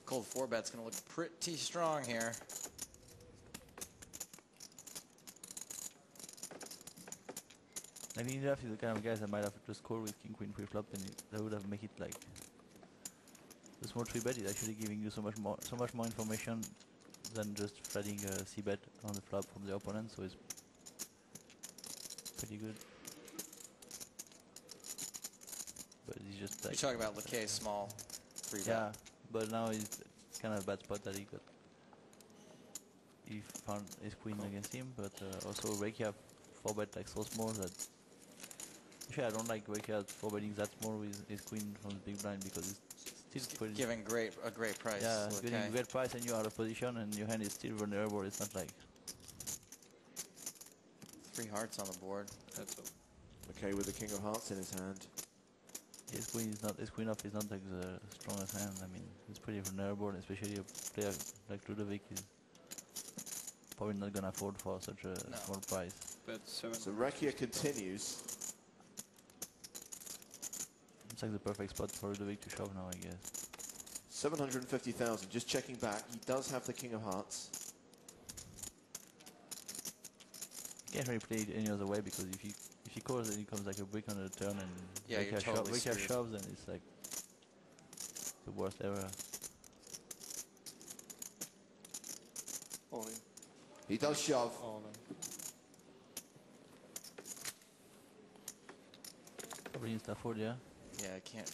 cold 4-bet's going to look pretty strong here. I mean, Litvinov is the kind of guys that might have just called with King Queen pre-flop, and that would have make it like the small 3-bet is actually giving you so much more information than just flatting a c-bet on the flop from the opponent. So it's pretty good. But he's just like, you're talking about Laquet small 3-bet. yeah, but now it's kind of a bad spot that he got. He found his queen against him, but also Rekia 4-bet like so small that actually I don't like Rekia 4-betting that small with his queen from the big blind because it's still pretty giving a great price. Yeah, getting a great price and you're out of position and your hand is still vulnerable. It's not like 3 hearts on the board. That's all. okay with the King of Hearts in his hand. His queen off is not like the strongest hand. I mean, it's pretty vulnerable, especially a player like Ludovic is probably not gonna afford for such a small price. So Rekia continues. It's like the perfect spot for Ludovic to shove now, I guess. 750,000. Just checking back, he does have the King of Hearts. Can't really play it any other way, because if he calls, then it comes like a brick on the turn, and you're totally screwed. shoves, and it's like the worst ever. All in. He does shove. All in. Probably insta fold, yeah. Yeah, I can't.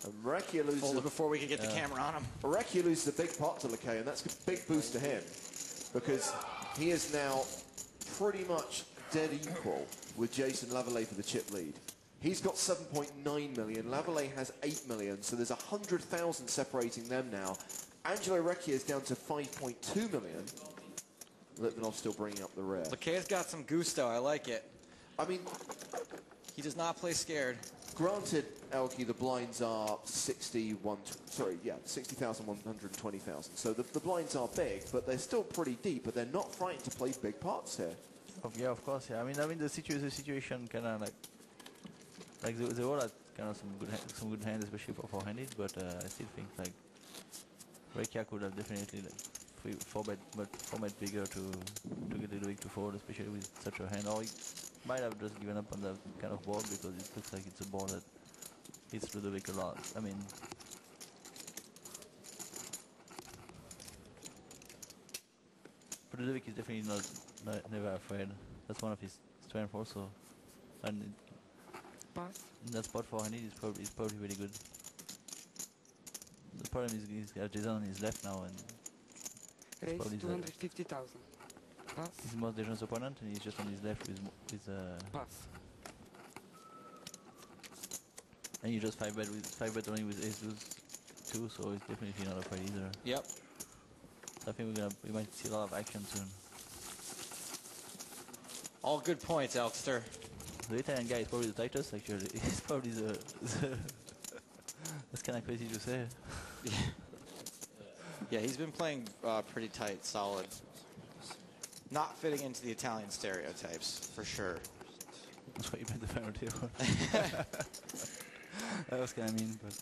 And Rekia loses... Fold it before we could get the camera on him. Rekia loses a big pot to Lakay, and that's a big boost to him, because he is now pretty much dead equal with Jason Lavallee for the chip lead. He's got 7.9 million, Lavallee has 8 million, so there's 100,000 separating them now. Angelo Rekia is down to 5.2 million. Litvinov still bringing up the rear. Lakay's got some gusto, I like it. I mean, he does not play scared. Granted, Elke, the blinds are 60,000, 120,000. So the blinds are big, but they're still pretty deep, but they're not frightened to play big pots here. Yeah, of course, yeah. I mean the situation kind of like the all had kind of some good hands, especially for four-handed, but I still think like Rekia could have definitely like four bet bigger to get Ludovic to fold, especially with such a hand. Or he might have just given up on that kind of board, because it looks like it's a board that hits Ludovic a lot. I mean, but Ludovic is definitely never afraid. That's one of his strengths also, and in that spot for handed is probably really good. The problem is he's got Jason on his left now, and raise 250,000. Pass. He's the most dangerous opponent, and he's just on his left with pass. And you just 5-bet only with ace deuce 2, so it's definitely not afraid either. Yep. So I think we might see a lot of action soon. All good points, Elkster. The Italian guy is probably the tightest, actually. He's probably the that's kind of crazy to say. Yeah, he's been playing pretty tight, solid. Not fitting into the Italian stereotypes, for sure. That's what you meant the FinalTable. That was kind of mean, but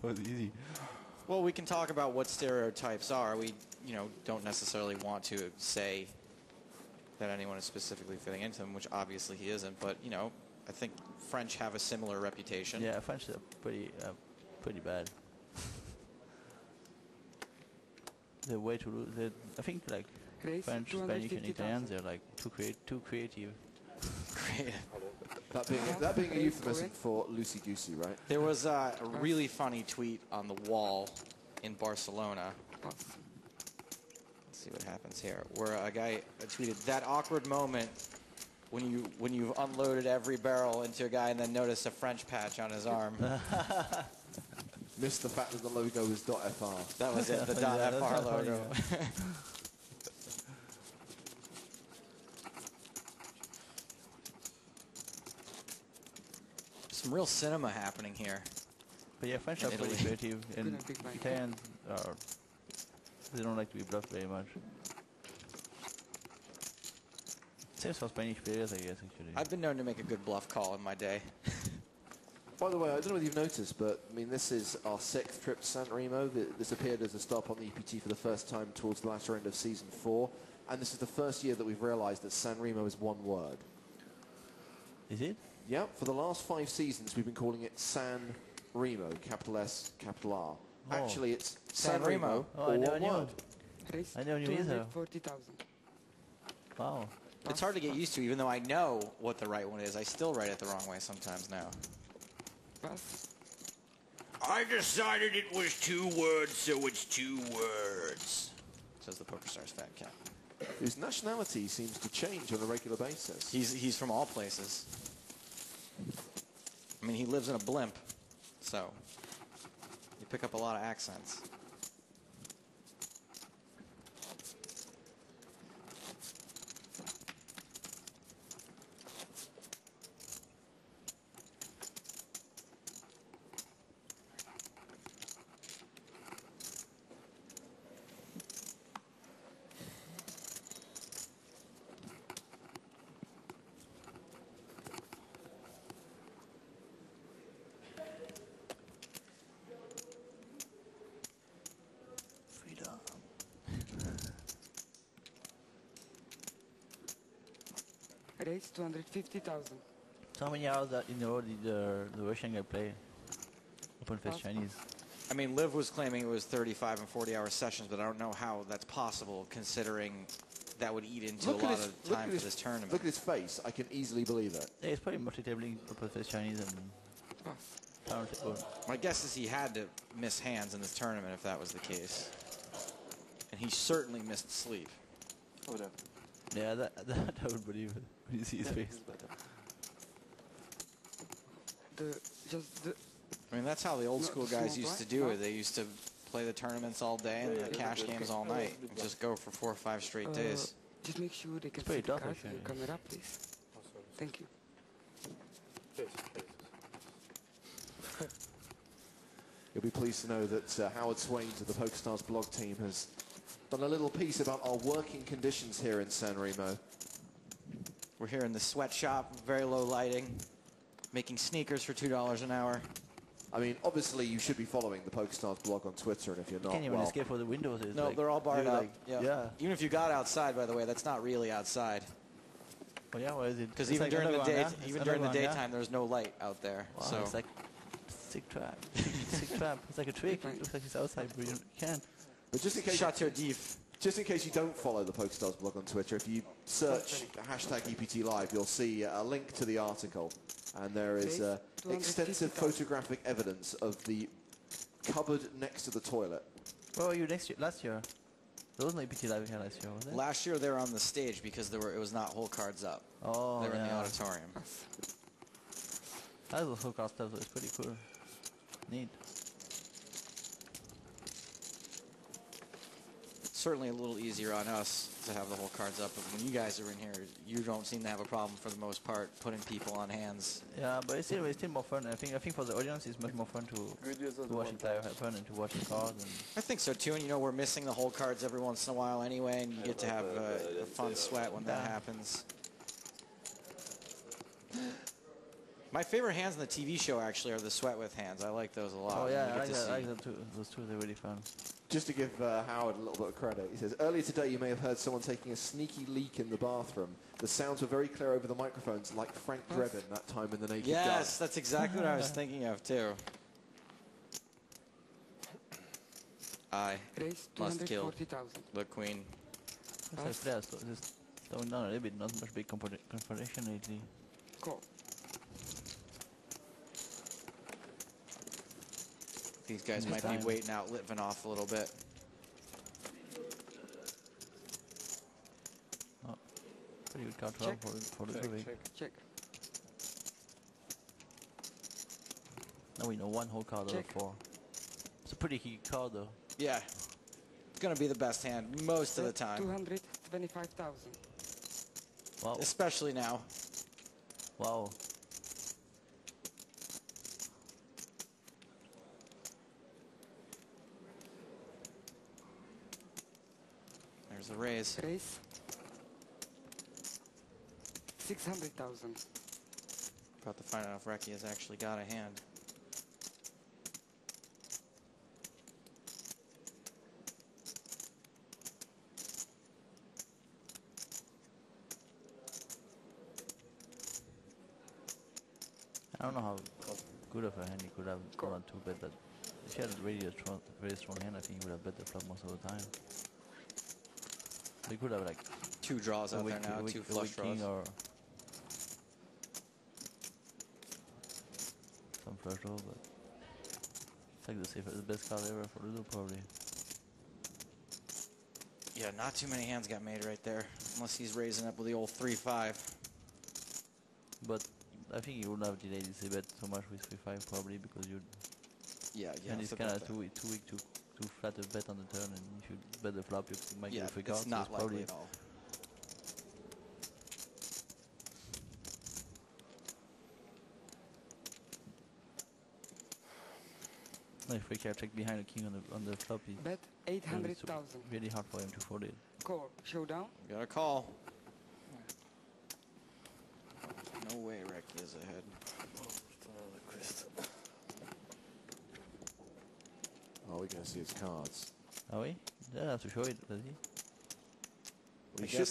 it was easy. Well, we can talk about what stereotypes are. We, don't necessarily want to say that anyone is specifically fitting into them, which obviously he isn't. But, I think French have a similar reputation. Yeah, French are pretty bad. The way to lose, I think like French, Spanish, and Italians, they're like too creative. That being a euphemism for loosey-goosey, right? There was a really funny tweet on the wall in Barcelona. Let's see what happens here. Where a guy tweeted, that awkward moment when you've unloaded every barrel into a guy and then notice a French patch on his arm. Missed the fact that the logo was .fr. That was it, the .fr logo. Some real cinema happening here. But yeah, French are pretty creative, and Italians they don't like to be bluffed very much. Same for Spanish players, I guess, actually. I've been known to make a good bluff call in my day. By the way, I don't know whether you've noticed, but I mean, this is our 6th trip to SanRemo. This appeared as a stop on the EPT for the first time towards the latter end of season 4, and this is the first year that we've realised that SanRemo is one word. Is it? Yeah, for the last 5 seasons, we've been calling it SanRemo, capital S, capital R. Oh. Actually, it's SanRemo, all one word. I never knew either. 240,000. Wow. It's hard to get used to, even though I know what the right one is. I still write it the wrong way sometimes now. I decided it was 2 words, so it's 2 words, says the PokerStars Fat Cat. Whose nationality seems to change on a regular basis. He's from all places. I mean, he lives in a blimp, so you pick up a lot of accents. Raise 250,000. So how many hours in a row did the Russian guy play? Open face Chinese. I mean, Liv was claiming it was 35 and 40-hour sessions, but I don't know how that's possible, considering that would eat into a lot of time for this tournament. Look at his face. I can easily believe it. Yeah, he's probably multi-tabling open face Chinese and FinalTable. My guess is he had to miss hands in this tournament if that was the case. And he certainly missed sleep. Yeah, that I would believe it when you see his face. I mean, that's how the old school guys used to do it. They used to play the tournaments all day and the cash games all night. And just go for 4 or 5 straight days. Just make sure they can see the cards in your camera, please. Thank you. You'll be pleased to know that Howard Swains of the PokerStars blog team has done a little piece about our working conditions here in SanRemo. We're here in the sweatshop, very low lighting, making sneakers for $2 an hour. I mean, obviously you should be following the PokerStars blog on Twitter, and if you're not, Can't even escape for the windows. No, like, they're all barred up. Like, yeah. Even if you got outside, by the way, that's not really outside. Oh yeah, why is it? Because even like during the day, yeah? during the daytime, there's no light out there. Wow, so it's like sick trap. Sick trap. It's like a trick. It looks like it's outside, but you can't. But just in case, just in case you don't follow the PokerStars blog on Twitter, if you search hashtag EPT Live, you'll see a link to the article, and there is extensive photographic evidence of the cupboard next to the toilet. Where were you last year? There was no EPT Live here last year, was there? Last year they were on the stage because it was not hole cards up. Oh, they were in the auditorium. That was hole card stuff. It's pretty cool. Neat. Certainly a little easier on us to have the whole cards up, but when you guys are in here, you don't seem to have a problem for the most part putting people on hands. Yeah, but it's still more fun. I think for the audience it's much more fun to watch it live happen and to watch the cards. And I think so too, and you know we're missing the whole cards every once in a while anyway, and you get to have a fun sweat when that happens. My favorite hands in the TV show actually are the sweat with hands. I like those a lot. Oh yeah, I like them too. Those two, they're really fun. Just to give Howard a little bit of credit, he says, earlier today you may have heard someone taking a sneaky leak in the bathroom. The sounds were very clear over the microphones, like Frank Drebin that time in The Naked Gun. Yes, that's exactly what I was thinking of too. I must kill the queen. Looks like players just slowing down a little bit, not much big confrontation lately. Cool. These guys might be waiting out Litvinov a little bit. Oh, pretty good card for Litvinov. Check. Now we know one whole card out of 4. It's a pretty key card though. Yeah. It's going to be the best hand most of the time. 225,000. Wow. Especially now. Wow. There's the raise. Raise. 600,000. About to find out if Reki has actually got a hand. I don't know how good of a hand he could have gone on 2-bet, but if he had really a very strong hand, I think he would have bet the flop most of the time. We could have like 2 draws out there now, 2 flush draws. Or some flush draw, but it's like the best card ever for Ludo probably. Yeah, not too many hands got made right there, unless he's raising up with the old 3-5. But I think you wouldn't have delayed this bet so much with 3-5 probably because you'd. Yeah. And it's kind of too weak to flat a bet on the turn, and if you bet the flop, you might get a free card. It's not likely at all. If we can check behind the king on the flop, bet 800,000. Really hard for him to fold it. Call. Showdown. Got a call. No way Reki is ahead. Oh, we're going to see his cards. Are we? He doesn't have to show it, does he?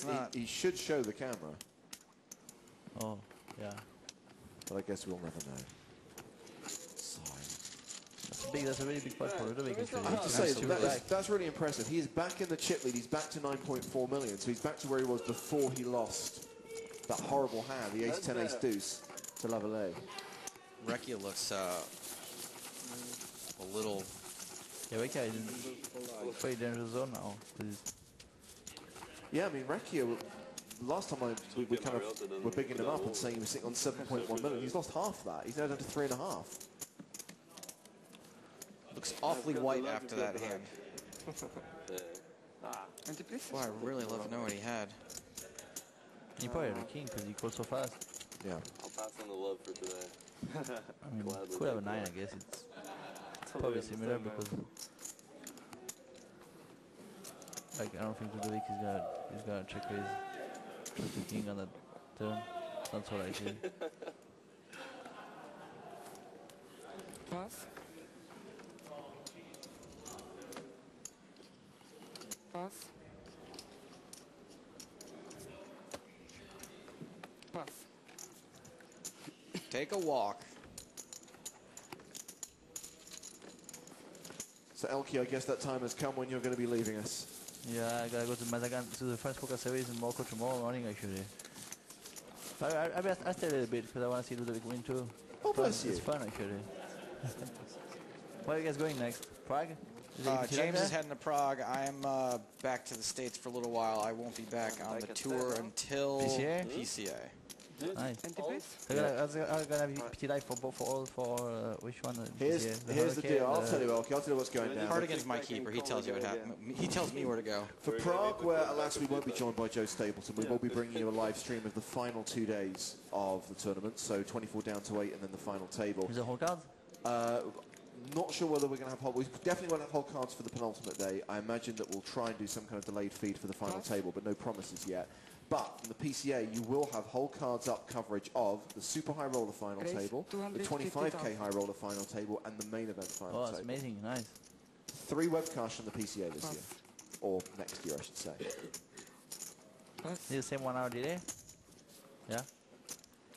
Well, he should show the camera. Yeah. But I guess we'll never know. Sorry. That's a really big part for Ludovic. I have to say, that's really impressive. He is back in the chip lead. He's back to 9.4 million. So he's back to where he was before he lost that horrible hand, the ace-10, ace-deuce to Lavallee. Recchia looks a little... Yeah, Recchia is in pretty dangerous zone now. Yeah, I mean, Recchia, last time we kind of were bigging him up and saying he was sitting on 7.1 million. He's lost half that. He's now down to 3.5. Looks awfully white after that hand. Boy, I really love to know what he had. He probably had a king because he called so fast. Yeah. I'll pass on the love for today. I mean, could have a 9, I guess. It's probably similar because, like, I don't think Ludovic is gonna check his king on that turn. That's what I see. Pass. Pass. Pass. Take a walk. So Elke, I guess that time has come when you're going to be leaving us. Yeah, I gotta go to Mazagan to the French Poker Series in Morocco tomorrow morning, actually. I stay a little bit because I want to see Ludovic win too. Oh, bless you. It's fun, actually. Where are you guys going next? Prague? James is heading to Prague. I'm back to the States for a little while. I won't be back on the tour until PCA. Nice. I'm gonna be EPT9 for which one? Here's the deal. I'll tell you, Elke. I'll tell you what's going down. Hardigan's my keeper. He tells you what happened. He tells me where to go. For Prague, where alas we won't be joined by Joe Stapleton, we will be bringing you a live stream of the final 2 days of the tournament. So 24 down to 8, and then the final table. Is it whole cards? Not sure whether we're going to have whole. We definitely won't have whole cards for the penultimate day. I imagine that we'll try and do some kind of delayed feed for the final table, but no promises yet. But from the PCA, you will have whole cards up coverage of the super high roller final table, the 25k high roller final table, and the main event final table. Oh, that's amazing. Nice. 3 webcasts from the PCA this year, or next year, I should say. Is it the same 1 hour delay? Yeah.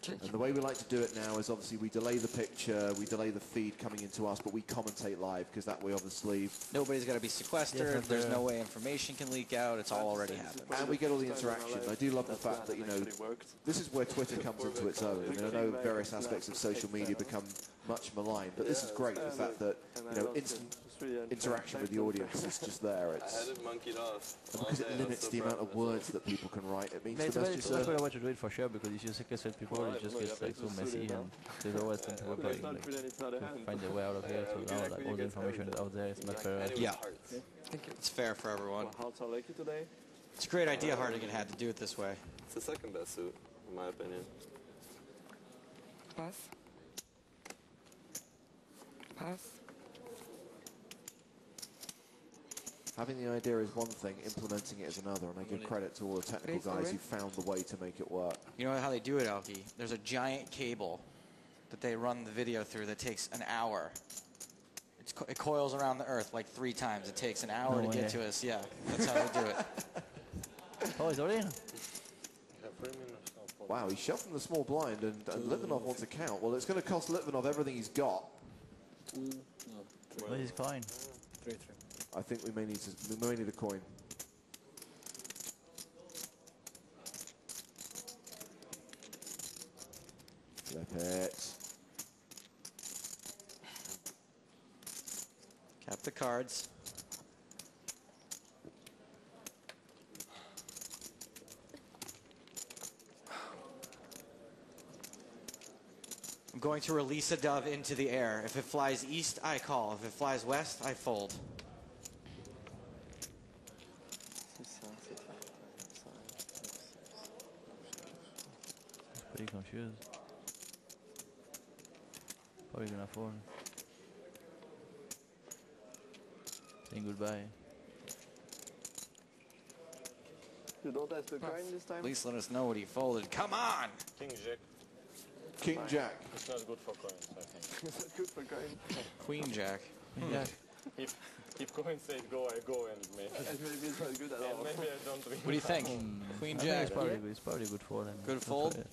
And the way we like to do it now is obviously we delay the picture, we delay the feed coming into us, but we commentate live because that way obviously nobody's got to be sequestered. There's no way information can leak out. It's all already happened. And we get all the interaction. I do love the fact that, you know, this is where Twitter comes into its own. I mean, I know various aspects of social media become much maligned, but this is great, the fact that, you know, instant interaction with the audience is just there. It's, and because it limits the amount of words that people can write, it means That's the message the way to do it for sure, because if you sequester people, it just gets like so messy, and there's always some people like, to find a way out of here. So now that all the information is out there, it's much better. Yeah, it's fair for everyone. It's a great idea Hardigan had to do it this way. It's the second best suit, in my opinion. Pass. Pass. Having the idea is one thing, implementing it is another, and I give credit to all the technical guys who found the way to make it work. You know how they do it, Elke? There's a giant cable that they run the video through that takes an hour. It coils around the Earth like 3 times. It takes an hour to get to us. Yeah, that's how they do it. Oh, he's already in. Wow, he shoved from the small blind, and Litvinov wants a count. Well, it's going to cost Litvinov everything he's got. Where's his coin? 3-3. I think we may need a coin. Flip it. Cap the cards. I'm going to release a dove into the air. If it flies east, I call. If it flies west, I fold. Pretty confused. Probably gonna fold. Saying goodbye. You don't have the coin this time? At least let us know what he folded. Come on! King Jack. King Jack. It's not good for coins, I think. It's not good for coin. Queen Jack. Yeah. If coins say go, I go, and maybe it's not good at all. maybe I don't win. What do you think? Queen Jack. It's probably good for them. Good fold?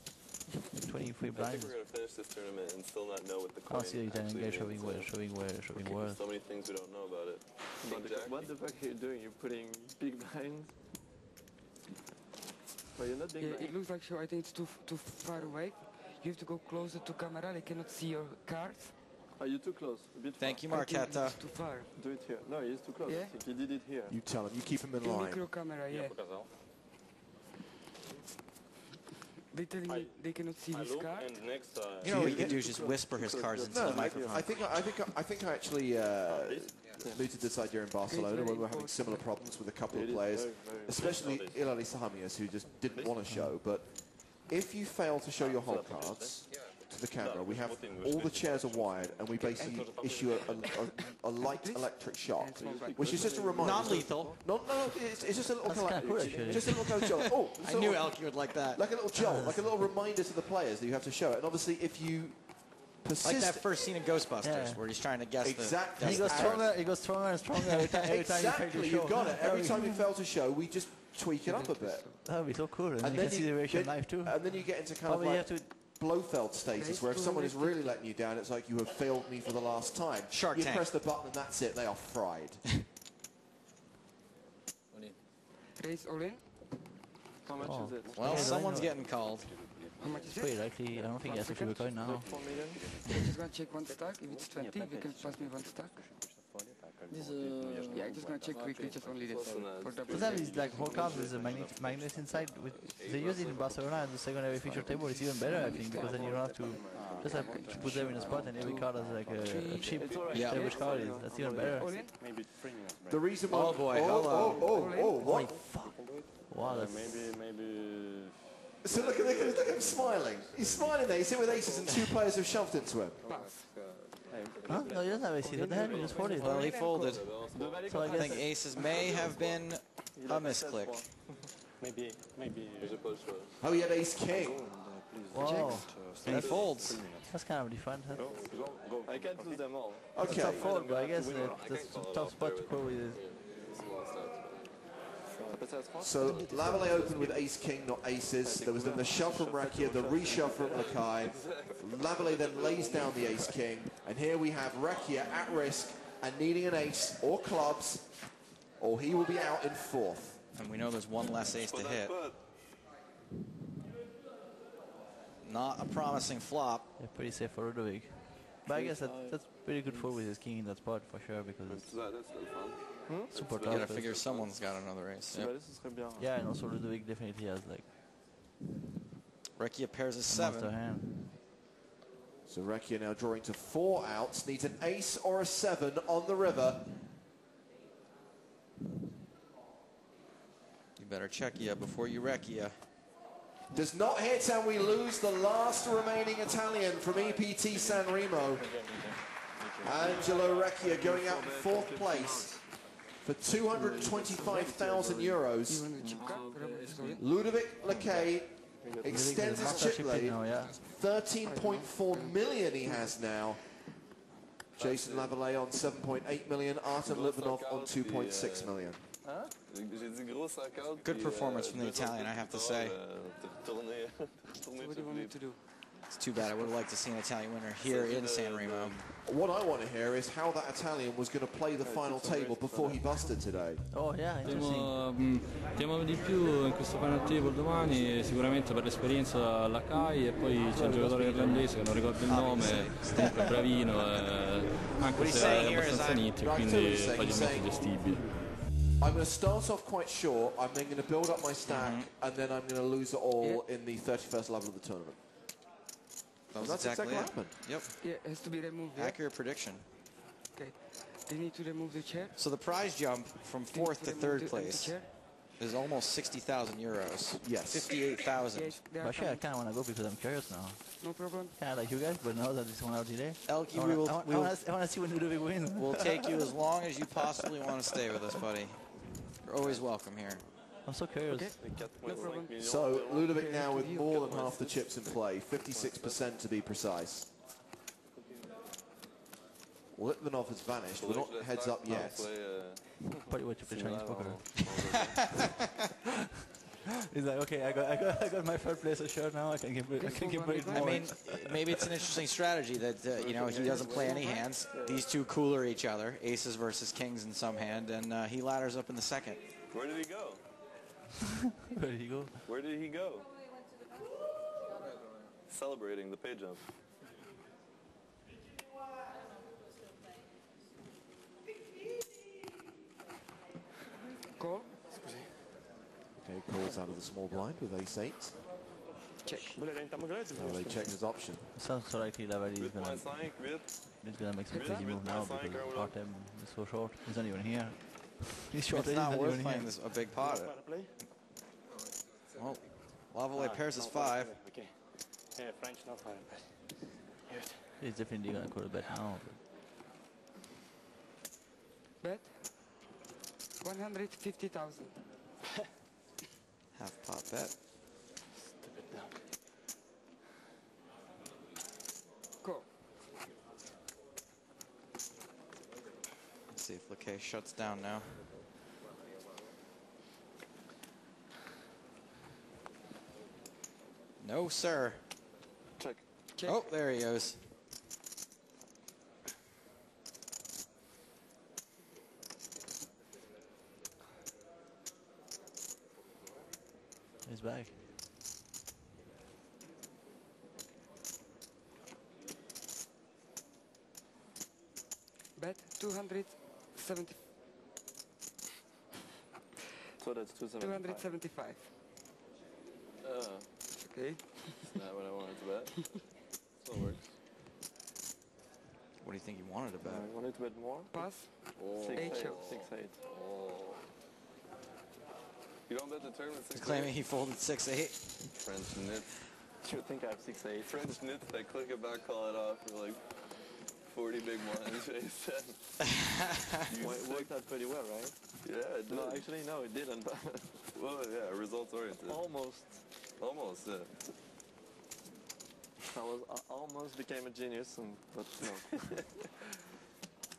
23 I think blinds. we're gonna finish this tournament and still not know what the I coin don't see the Italian actually guy means, showing where. so many things we don't know about it. What the fuck are you doing? You're putting big blinds? But you're not big Yeah, blinds. it looks like so. I think it's too far away. You have to go closer to camera. They cannot see your cards. Are you too close? A bit Thank you, I think Marketa. it's too far. Do it here. No, he's too close. Yeah? I think he did it here. You tell him. You keep him in In line. micro camera, yeah. They telling me they cannot see his card. And next You know what you can do is just whisper his cards into the microphone. I think I actually mooted this idea in Barcelona when we were having similar problems with a couple of players, especially Ilali Sahamias, who just didn't want to show. But if you fail to show your whole cards to the camera, we have all the chairs are wired, and we basically issue a light electric shock, which is just a reminder. Non-lethal. No, it's just a little That's kinda cool, actually. just a little kind of jolt. Oh, I knew Elkie would like that. like a little jolt, like a little reminder to the players that you have to show it. And obviously, if you persist, Like that first scene in Ghostbusters, Yeah. where he's trying to guess Exactly. the. He goes stronger and stronger every time you fail exactly, to show. you've got it. Every time you fail to show, we just tweak it up a bit. That would be so cool, and you can see the reaction live too. And then you get into kind Probably of you like have to. Blofeld status, where if someone is really letting you down, it's like you have failed me for the last time. Shark you Tank. press the button and that's it, they are fried. Raise all in. How much is it? Well, Okay, someone's I know. getting called. How much is It's it? pretty likely. I don't think he has to flip a coin now. 4 million? I'm just gonna check one stack. If it's 20, you can pass me one stack. Yeah, I'm just gonna check quickly, just only this. For double Sometimes check. it's like whole cards with the magnets inside. They use it in Barcelona and the secondary feature table. It's even better, I think, because then you don't have to just have to put them in a spot, and every card has like a chip. Yeah. Tell which card it is. That's even better. All in? The reason why... Oh boy, hello. what? Wow, that's Maybe... So look at him smiling. He's smiling there. He's in with aces and 2 players have shoved into him. huh? No, he doesn't have aces. What the hell? He just folded. Well, he folded. So I I guess think aces may have been a misclick. Maybe... Oh, he had ace king. wow, And he folds. that's kind of different. Huh? I can't lose them all. It's Okay. a tough fold, but I guess that's a tough spot to call with it. So Lavallee opened with ace king, not aces. There was then the shove from Rakia, the reshove from Lakai. Lavallee then lays down the ace king, and here we have Rakia at risk and needing an ace or clubs, or he will be out in 4th. And we know there's one less ace to hit. Not a promising flop. Yeah, pretty safe for Ludovic. But I guess that's pretty good fold with his king in that spot for sure, because it's super You tough. gotta figure someone's got another ace. Yep. Yeah, and also Ludovic definitely has like Rekia pairs a a monster 7. hand. So Rakia now drawing to 4 outs, needs an ace or a 7 on the river. You better check ya before you wreck ya. Does not hit, and we lose the last remaining Italian from EPT SanRemo. Angelo Recchia going out in 4th place for €225,000. Ludovic Lacaille extends his chip lead. 13.4 million he has now. Jason Lavallee on 7.8 million, Artem Litvinov on 2.6 million. Good performance from the Italian, I have to say. What do you want me to do? It's too bad. I would have liked to see an Italian winner here in SanRemo. What I want to hear is how that Italian was going to play the final table before he busted today. Oh yeah, interesting. Temo di più in questo FinalTable domani, sicuramente per l'esperienza alla CAI, e poi c'è un giocatore irlandese che non ricordo il nome, comunque bravino, anche se è abbastanza nittico, quindi facilmente gestibile. I'm going to start off quite short, I'm then going to build up my stack, and then I'm going to lose it all in the 31st level of the tournament. That's exactly what happened. Yep. Yeah, it has to be removed. Yeah? Accurate prediction. Okay. They need to remove the chair. So the prize jump from 4th to 3rd place is almost 60,000 euros. Yes. 58,000. But actually, I kind of want to go because I'm curious now. No problem. Kind of like you guys, but now that it's 1 hour delay. Elkie, I want to see when Ludovic wins. We'll take you as long as you possibly want to stay with us, buddy. You're always welcome here. I'm so curious. Okay. No problem. So Ludovic now with more than half the chips in play, 56% to be precise. Litvinov has vanished. We're not heads up yet. Probably what you play Chinese poker. He's like, okay, I got my third place shirt now. I can give it more. I mean, maybe it's an interesting strategy that you know, he doesn't play any hands. These two cooler each other, aces versus kings in some hand, and he ladders up in the second. Where did he go? Where did he go? Where did he go? Celebrating the pay jump. Call. Okay, calls out of the small blind with ace-8. Check. Now they check his option. Sounds so like he's gonna make some crazy move now because the part time is so short. He's not even here. He's short. It's not worth playing this a big pot. Well, Lavallee pairs is 5. Okay. Yeah, French not fine. He's definitely gonna call a bet now. Bet. 150,000. Half pot bet. Cool. Let's see if Lakay shuts down now. No, sir. Check. Oh, there he goes. He's back. Bet 270. So that's 275. 275. Okay. That's not what I wanted to bet. So it works. What do you think you wanted to bet? I wanted to bet more. Pass. Oh. 8 show. 6-8. Oh. You don't bet the turn with 6-8? He's claiming he folded 6-8. French nits. You would think I have 6-8. French nits that click it back, call it off for like 40 big blinds. It worked out pretty well, right? Yeah, it did. No, actually, no, it didn't. Well, yeah, results oriented. Almost. Almost, yeah. I almost became a genius, but no.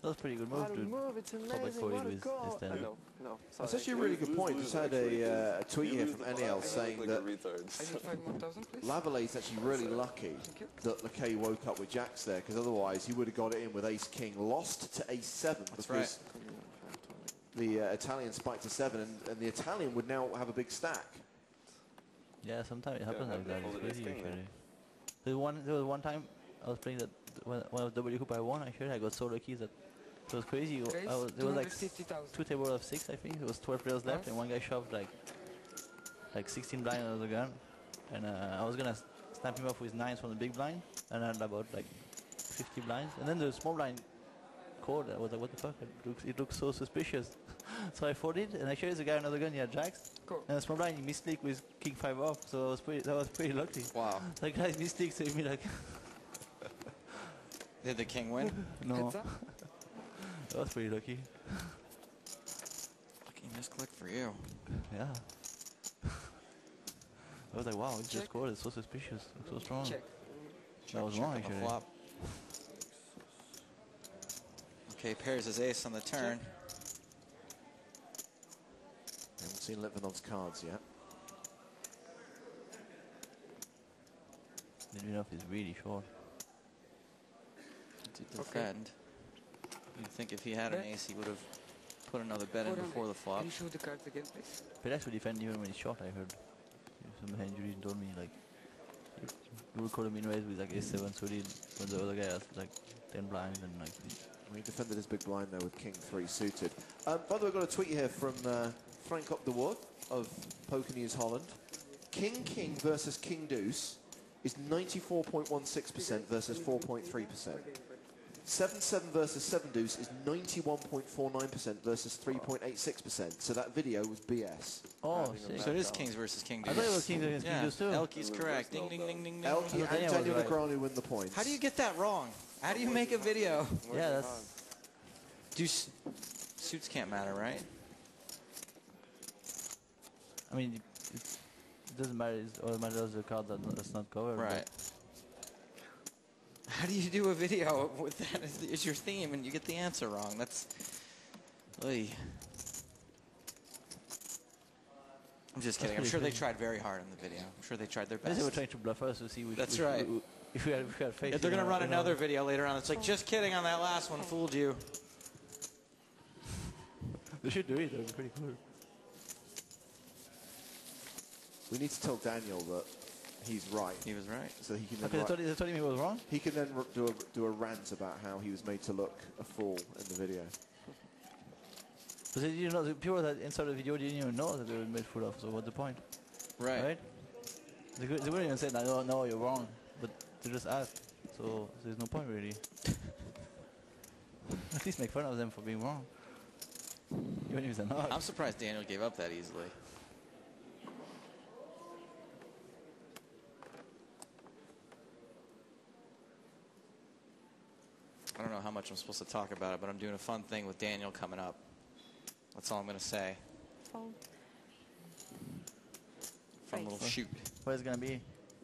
That was a pretty good move, dude. It's amazing. What a goal. No. That's actually a really good point. Just had a tweet here from NL saying that I need 5 more thousand, please. Lavallee's actually really lucky that Lakay woke up with jacks there, because otherwise he would have got it in with ace-king, lost to ace-7 because the Italian spiked to 7, and the Italian would now have a big stack. Yeah, sometimes it happens like that. It's crazy actually. There was one time I was playing that when I was W Hoop I won. Actually, I got so lucky that it was crazy. There was like 2 tables of 6, I think. There was 12 players left, and one guy shoved like 16 blind out of the gun, and I was gonna snap him off with 9s from the big blind, and I had about like 50 blinds, and then the small blind called. I was like, what the fuck? It looks so suspicious. So I folded, and actually the guy another gun, he had jacks. Cool. And the small blind, he misclicked with king 5 off, so that was pretty lucky. Wow. That guy's misclick saved me like... Did the king win? No. That was pretty lucky. Lucky misclick for you. Yeah. I was like, wow, he just scored. It's so suspicious. It's so strong. Check. That was wrong, actually. Flop. Okay, pairs his ace on the turn. Haven't seen Litvinov's cards yet. Litvinov is really short. To defend. You'd think if he had an ace, he would have put another bet in before the flop. Can you show the cards again, please? But actually defend even when he's short, I heard. Some hand juries told me, like, you would call him in raise with like ace-7 suited when the other guy has like 10 blinds and like... He defended his big blind there with king 3 suited. By the way, I've got a tweet here from Frank Op de Wood of Poker News Holland. King versus King Deuce is 94.16% versus 4.3%. 7-7 versus 7 Deuce is 91.49% versus 3.86%. So that video was BS. Oh, so it is Kings versus King Deuce. I thought it was Kings versus King Deuce too. Elky's correct. Ding, ding, ding, ding, ding. Elky and Daniel Negreanu win the points. How do you get that wrong? How do you make a video? Yeah, that's... Suits can't matter, right? I mean, it doesn't matter. All that matters is the card that's not covered. Right. How do you do a video with that as your theme and you get the answer wrong? That's... Oy. I'm just kidding. I'm sure they tried very hard in the video. I'm sure they tried their best. They were trying to bluff us to see which. That's right. If we had faith. If they're going to run another video later on, it's like, just kidding, on that last one, fooled you. They should do it. That would be pretty cool. We need to tell Daniel that he's right. He was right. So he can. Okay, they told him he was wrong. He can then do a rant about how he was made to look a fool in the video. Because you know, the people that inside the video didn't even know that they were made fool of. So what's the point? Right. They wouldn't even say, "No, you're wrong," but they just asked. So there's no point really. At least make fun of them for being wrong. Even if they're not. I'm surprised Daniel gave up that easily. I don't know how much I'm supposed to talk about it, but I'm doing a fun thing with Daniel coming up. That's all I'm going to say. Fold. Fun little shoot. What is it gonna be?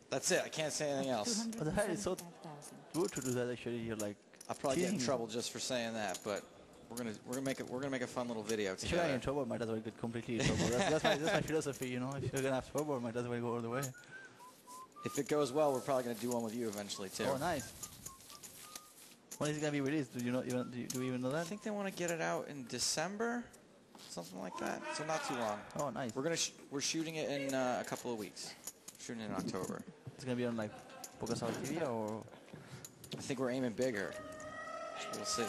That's it. I can't say anything else. But the hell is so good to do that. Actually, you're like. I'll probably get in trouble just for saying that, but we're gonna make a fun little video together. If you're in trouble, might as well get completely in trouble. that's my philosophy, you know. If you're gonna have trouble, might as well go all the way. If it goes well, we're probably gonna do one with you eventually too. Oh, nice. When is it gonna be released? Do you know? Do you even know that? I think they want to get it out in December, something like that. So not too long. Oh, nice. We're shooting it in a couple of weeks. Shooting it in October. It's gonna be on like PokerStars TV or? I think we're aiming bigger. We'll see.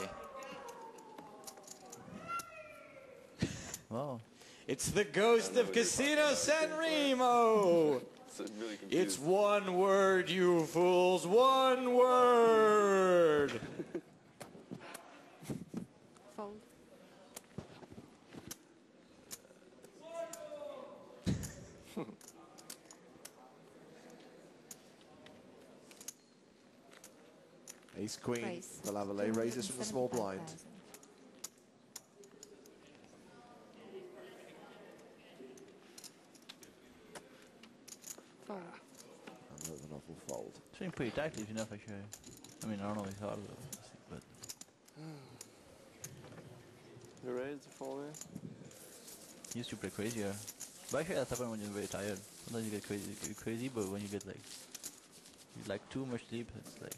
Wow. It's the ghost of Casino SanRemo. Really it's one word, you fools. One word. Fold. Ace Queen. Raise. The Lavallee raises from the small blind. Fold. And an awful fold. It's been pretty tight, if you know, for sure. I mean, I don't know if it's hard, but. You ready to fall in? Used to play crazier. But actually, that's happened when you're very tired. Sometimes you get crazy, but when you get like too much sleep, it's like.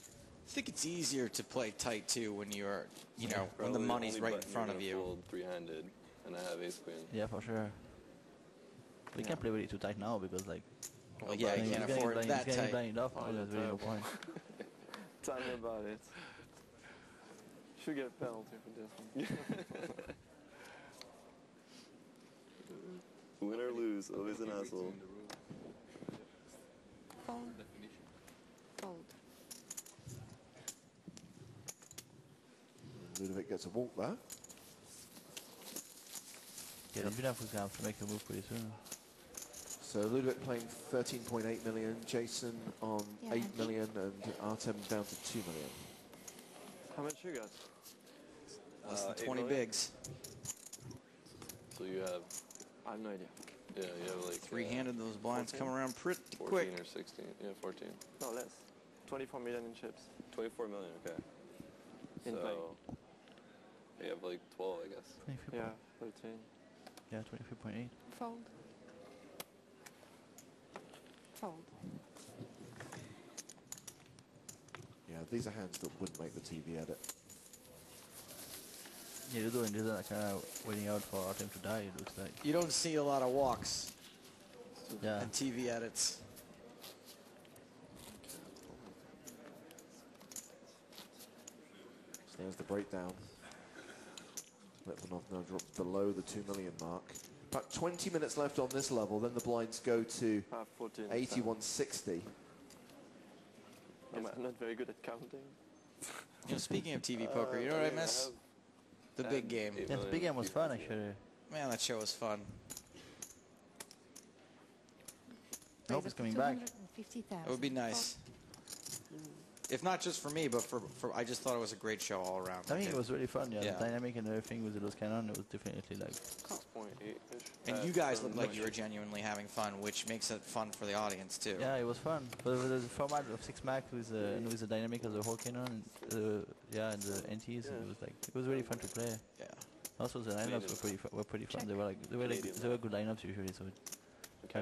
I think it's easier to play tight too when you're, you know, when the Probably money's only right in button front you're of gonna you. fold three-handed, and I have ace queen. Yeah, for sure. We can't play really too tight now because like. Well, yeah, you can't afford it that tight. Blind off, there's really no point. Tell me about it. Should get a penalty for this one. Win or lose, always an asshole. Fold. Fold. Ludovic gets a walk there. Yeah, Ludovic is going to have to make a move pretty soon. So Ludovic playing 13.8 million, Jason on 8 million, and Artem down to 2 million. How much you got? Less than 20 bigs. So you have... I have no idea. Yeah, you have like... Three-handed, those blinds 14? come around pretty 14 quick. or 16. Yeah, 14. No, less. 24 million in chips. 24 million, okay. In so... play. You have like 12, I guess. Yeah, 13. Yeah, 23.8. Fold. Fold. Yeah, these are hands that wouldn't make the TV edit. Yeah, you're doing this kind of waiting out for Artem to die, it looks like. You don't see a lot of walks Yeah. and TV edits. So there's the breakdown. Litvinov now drops below the 2 million mark. About 20 minutes left on this level, then the blinds go to 81.60. I'm not very good at counting. You know, speaking of TV poker, you know what I miss? The big game. Yeah, the big game was fun, actually. Man, that show was fun. I hope it's coming back. It would be nice. If not just for me, but for I just thought it was a great show all around. I think it was really fun, yeah. The dynamic and everything with the loose cannon, it was definitely like... 6.8-ish. And you guys looked like you were genuinely having fun, which makes it fun for the audience, too. Yeah, it was fun. But the format of 6 max with the dynamic of the whole cannon, and the NTs, it was really fun to play. Yeah. Also, the lineups were pretty fun. They were good lineups usually, so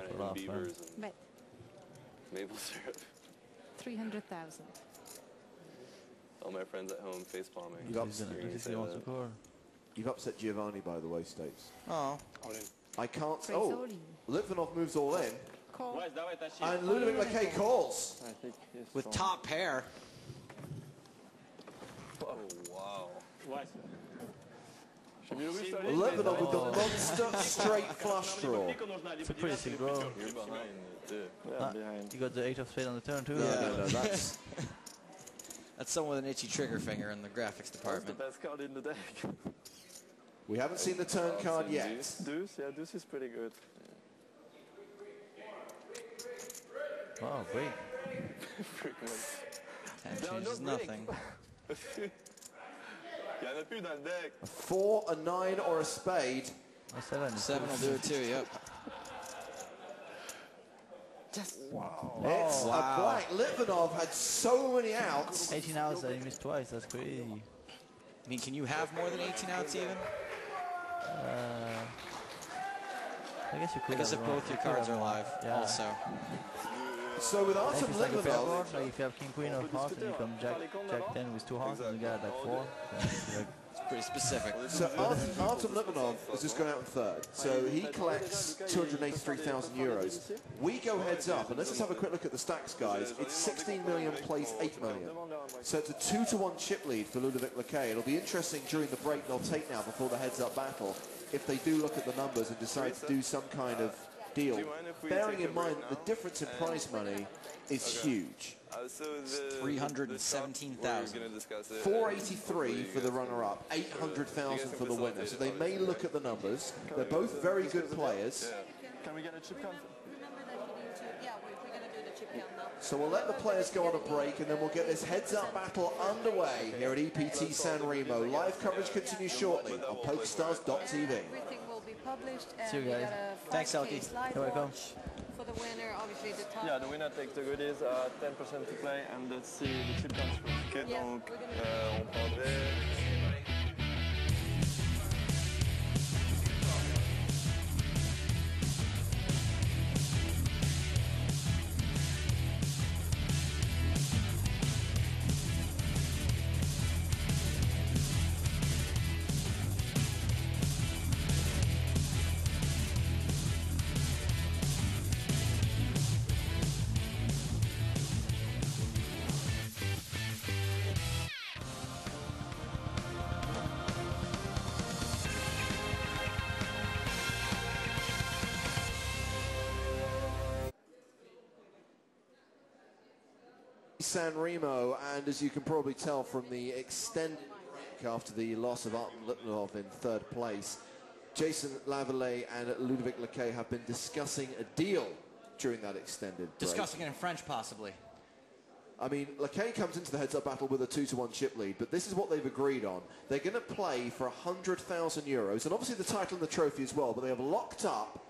Careful off, beavers and Bet maple syrup. 300,000. All my friends at home face palming. You've upset Giovanni, by the way, Stapes. Oh. I can't. Oh, Litvinov moves all in. Call. And Ludovic Lacaille calls. With top pair. Oh, wow. Litvinov with the monster straight flush draw. It's a pretty sick draw. You're behind too. Yeah, behind. You got the 8 of spades on the turn too. Yeah, no, that's that's someone with an itchy trigger finger in the graphics department. That's the best card in the deck. We haven't seen the turn card yet. Deuce, yeah, deuce is pretty good. Wow, great. That changes nothing. A 4, a 9, or a spade. A 7. 7 will do it too, yep. Wow. It's a black. Litvinov had so many outs. 18 outs that he missed twice, that's crazy. I mean, can you have more than 18 outs even? I guess you could. I guess if both your cards are live, also. So with Artem Litvinov, like if you have King Queen of Hearts and you come Jack 10 with 2 hearts and you get like 4, it's pretty specific. So Artem Litvinov has just gone out in third. So he collects 283,000 euros. We go heads up, and let's just have a quick look at the stacks, guys. It's 16 million plays 8 million. So it's a 2-to-1 chip lead for Ludovic Lacaille. It'll be interesting during the break they'll take now before the heads up battle if they do look at the numbers and decide to do some kind of deal, bearing in mind the difference in prize money is huge. 317,000. 483 for the runner-up, 800,000 for the winner. So they may look at the numbers. They're both very good players. Can we get a chip count? So we'll let the players go on a break, and then we'll get this heads-up battle underway here at EPT SanRemo. Live coverage continues shortly on PokerStars.tv. Everything will be published. See you guys. Thanks, Elke. You're welcome. For the winner, obviously the top. Yeah, the winner takes the goodies, 10% to play, and let's see the chip count. Ok, donc on prendrait... SanRemo, and as you can probably tell from the extended break after the loss of Artem Litvinov in third place, Jason Lavallée and Ludovic Lacaille have been discussing a deal during that extended break. Discussing it in French, possibly. I mean, Lacaille comes into the heads-up battle with a 2-to-1 chip lead, but this is what they've agreed on. They're going to play for 100,000 euros, and obviously the title and the trophy as well, but they have locked up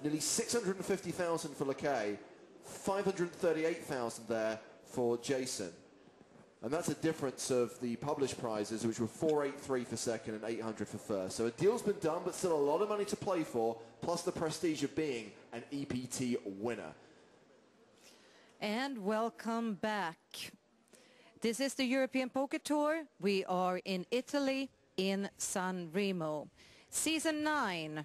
nearly 650,000 for Lacaille, 538,000 there for Jason. And that's a difference of the published prizes, which were 483 for second and 800 for first. So a deal's been done, but still a lot of money to play for, plus the prestige of being an EPT winner. And welcome back. This is the European Poker Tour. We are in Italy, in SanRemo. Season 9.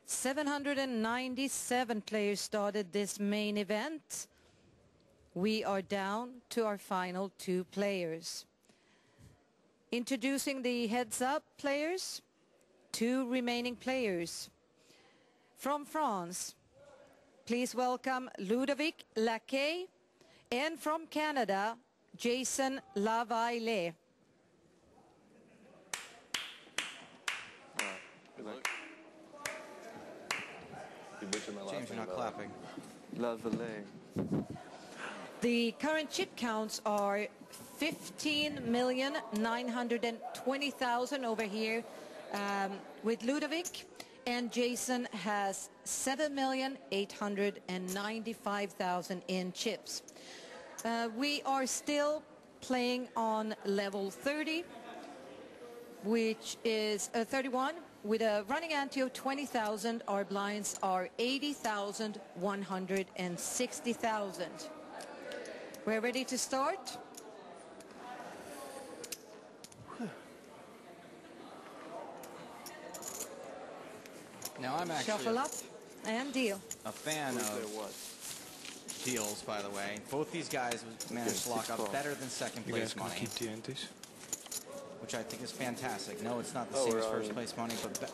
797 players started this main event. We are down to our final 2 players. Introducing the heads-up players, 2 remaining players. From France, please welcome Ludovic Lacaille, and from Canada, Jason Lavallée. James, you're not clapping. Lavallée. The current chip counts are 15,920,000 over here with Ludovic, and Jason has 7,895,000 in chips. We are still playing on level 30, which is 31, with a running ante of 20,000, our blinds are 80,000, 100, and 60,000. We're ready to start. Now I'm actually Shuffle up and deal. a fan of deals, by the way. Both these guys managed to lock up better than second place money, keep the antes. which I think is fantastic. No, it's not the same as first place money, but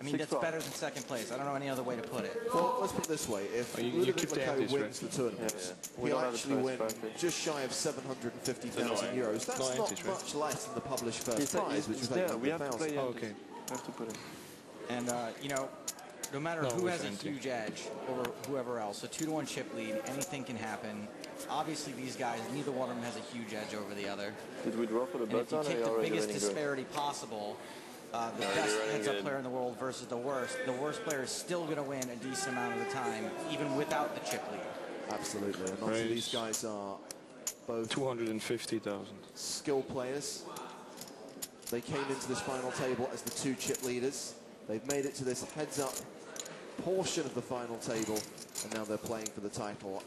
I mean, that's better than second place. I don't know any other way to put it. Well, let's put it this way. If Ludovic Makau wins the tournament, he'll actually win just shy of 750,000 euros. That's not much less than the published first prize, which was 800,000. Okay. We have to put it. And, you know, no matter who has a huge edge over whoever else, a 2-to-1 chip lead, anything can happen. Obviously, these guys, neither one of them has a huge edge over the other. Did we draw for the and if you button? take the biggest disparity possible, the best heads-up player in the world versus the worst player is still going to win a decent amount of the time, even without the chip lead. Absolutely. And obviously these guys are both 250,000 skilled players. They came into this final table as the 2 chip leaders. They've made it to this heads-up portion of the final table, and now they're playing for the title,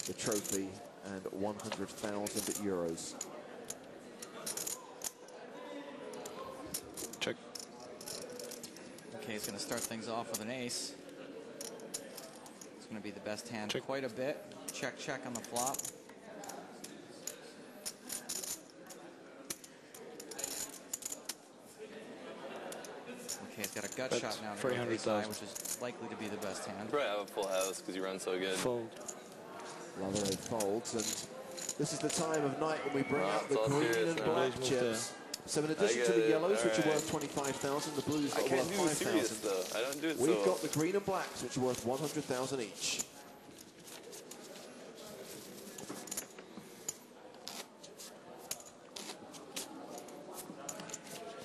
the trophy, and 100,000 euros. Check. Okay, he's going to start things off with an ace. It's going to be the best hand quite a bit. Check, check on the flop. Okay, he's got a gut shot now to go to the side, which is likely to be the best hand. Probably have a full house because you run so good. Fold. Lavallée folds, and this is the time of night when we bring out the green and black chips. So in addition to the yellows, which are worth 25,000, the blues are worth 5,000. I don't do it We've got the green and blacks, which are worth 100,000 each.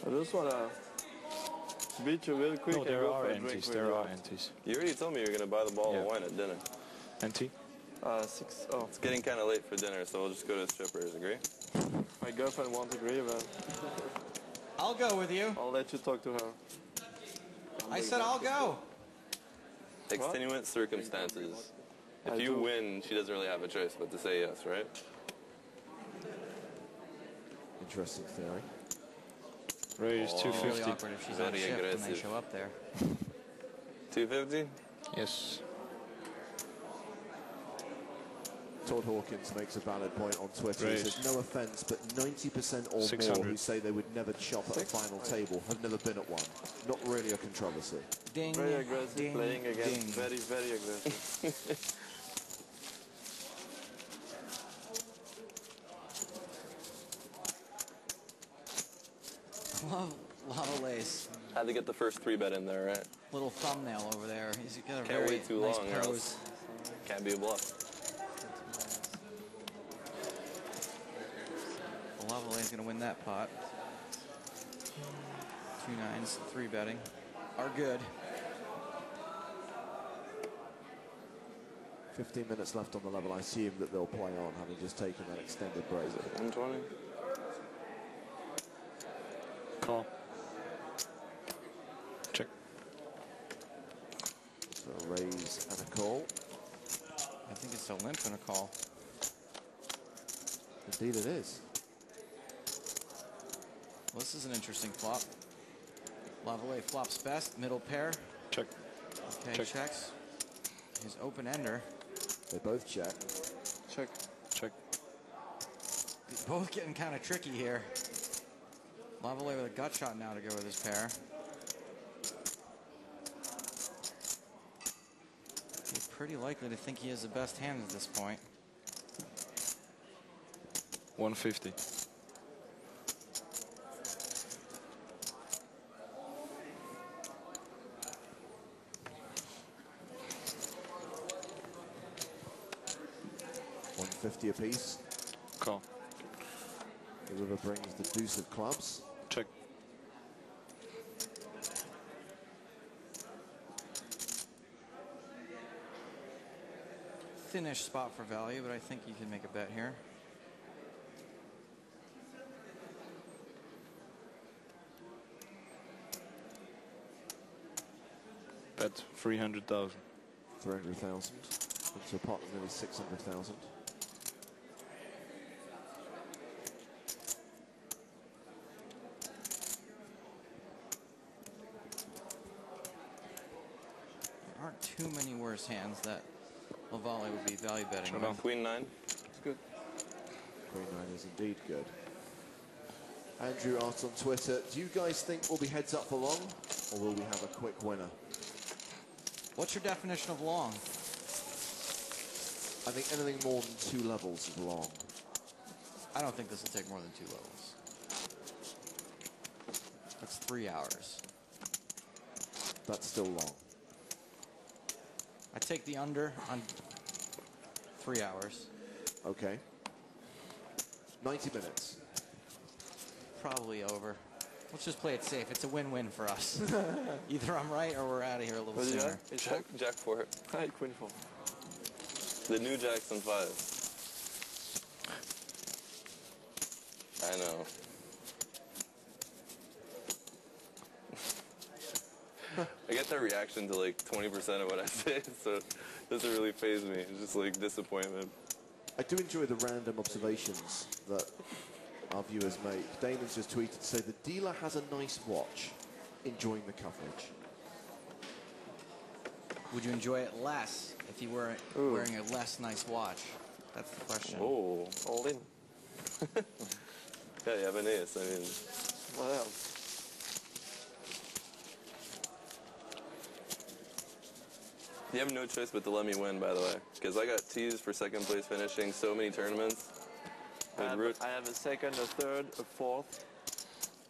I just want to beat you real quick. No, there are antes. There are antes. You already told me you were going to buy the ball of wine at dinner. Ante? 6. Oh. It's getting kind of late for dinner, so we'll just go to the strippers. Agree? My girlfriend won't agree, but I'll go with you. I'll let you talk to her. I said I'll go. Extenuant circumstances. If you win, she doesn't really have a choice but to say yes, right? Interesting theory. Raise 250. Really awkward if she's on shift and they show up there. 250? Yes. Todd Hawkins makes a valid point on Twitter. He says, no offense, but 90% or 600. more who say they would never chop at a final table have never been at one. Not really a controversy. Ding, very aggressive ding, playing again. ding. Very, very aggressive. Lavallée's. Had to get the first 3-bet in there, right? Little thumbnail over there. He's got a Can't very wait too nice long. pose. Can't be a bluff. Lavallée's going to win that pot. 2 nines, 3 betting are good. 15 minutes left on the level. I assume that they'll play on, having just taken that extended break. 120. Call. Check. So a raise and a call. I think it's a limp and a call. Indeed it is. Well, this is an interesting flop. Lavallée flops best, middle pair. Check. Okay, checks. His open ender. They both check. Check. Check. Both getting kind of tricky here. Lavallée with a gut shot now to go with his pair. He's pretty likely to think he has the best hand at this point. 150. $150 apiece. Call. The river brings the deuce of clubs. Check. Thinnish spot for value, but I think you can make a bet here. at 300,000. 300,000. Into a pot of nearly 600,000. There aren't too many worse hands that Lavalley would be value betting. What about Queen 9? It's good. Queen 9 is indeed good. Andrew asked on Twitter, do you guys think we'll be heads up for long, or will we have a quick winner? What's your definition of long? I think anything more than 2 levels is long. I don't think this will take more than 2 levels. That's 3 hours. That's still long. I take the under on 3 hours. Okay. 90 minutes. Probably over. Let's just play it safe. It's a win-win for us. Either I'm right or we're out of here a little sooner. Jack 4. Hi, Queen 4. The new Jackson 5. I know. I get that reaction to like 20% of what I say, so it doesn't really faze me. It's just like disappointment. I do enjoy the random observations that our viewers make. Damon's just tweeted to say the dealer has a nice watch. Enjoying the coverage. Would you enjoy it less if you were wearing a less nice watch? That's the question. Oh, all in. Yeah, you have an ace. I mean, What else? you have no choice but to let me win, by the way, because I got teased for second place finishing so many tournaments. I have a second, a third, a fourth.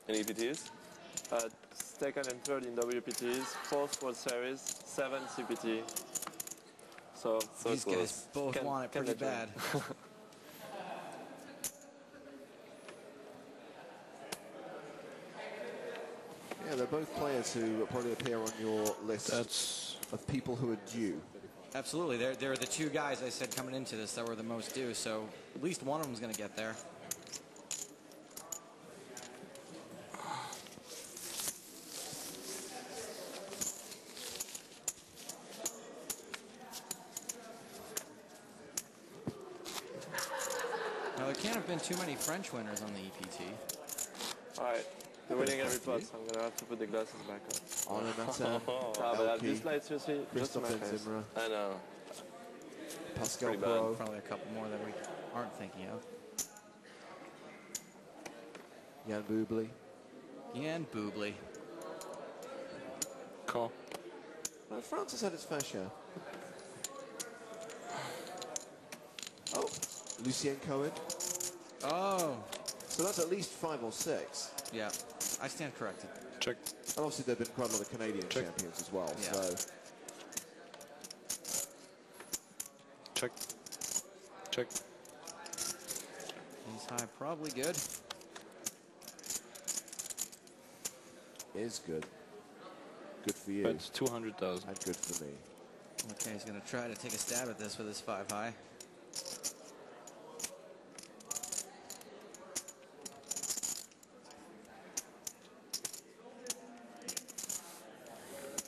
In EPTs? Second and third in WPTs, fourth World Series, 7 CPT. So these close. guys both want it pretty bad. Yeah, they're both players who probably appear on your list of people who are due. Absolutely. They're the 2 guys I said coming into this that were the most due, so at least one of them's going to get there. Now, there can't have been too many French winners on the EPT. Alright, the winning every plus. I'm gonna have to put the glasses back on. On and that's on. But at this light, seriously, just to my Christophe face. Zimmer. I know. Pascal Pretty Pro. Probably a couple more that we aren't thinking of. Jan Bublé. Jan Bublé. Call. No, France has had its fair share. Oh, Lucien Cohen. Oh. So that's at least 5 or 6. Yeah, I stand corrected. Check. And obviously there have been quite a lot of Canadian champions as well. Yeah. So Check. Check. Ace high, probably good. is good. Good for you. That's 200,000. And good for me. Okay, he's going to try to take a stab at this with his 5 high.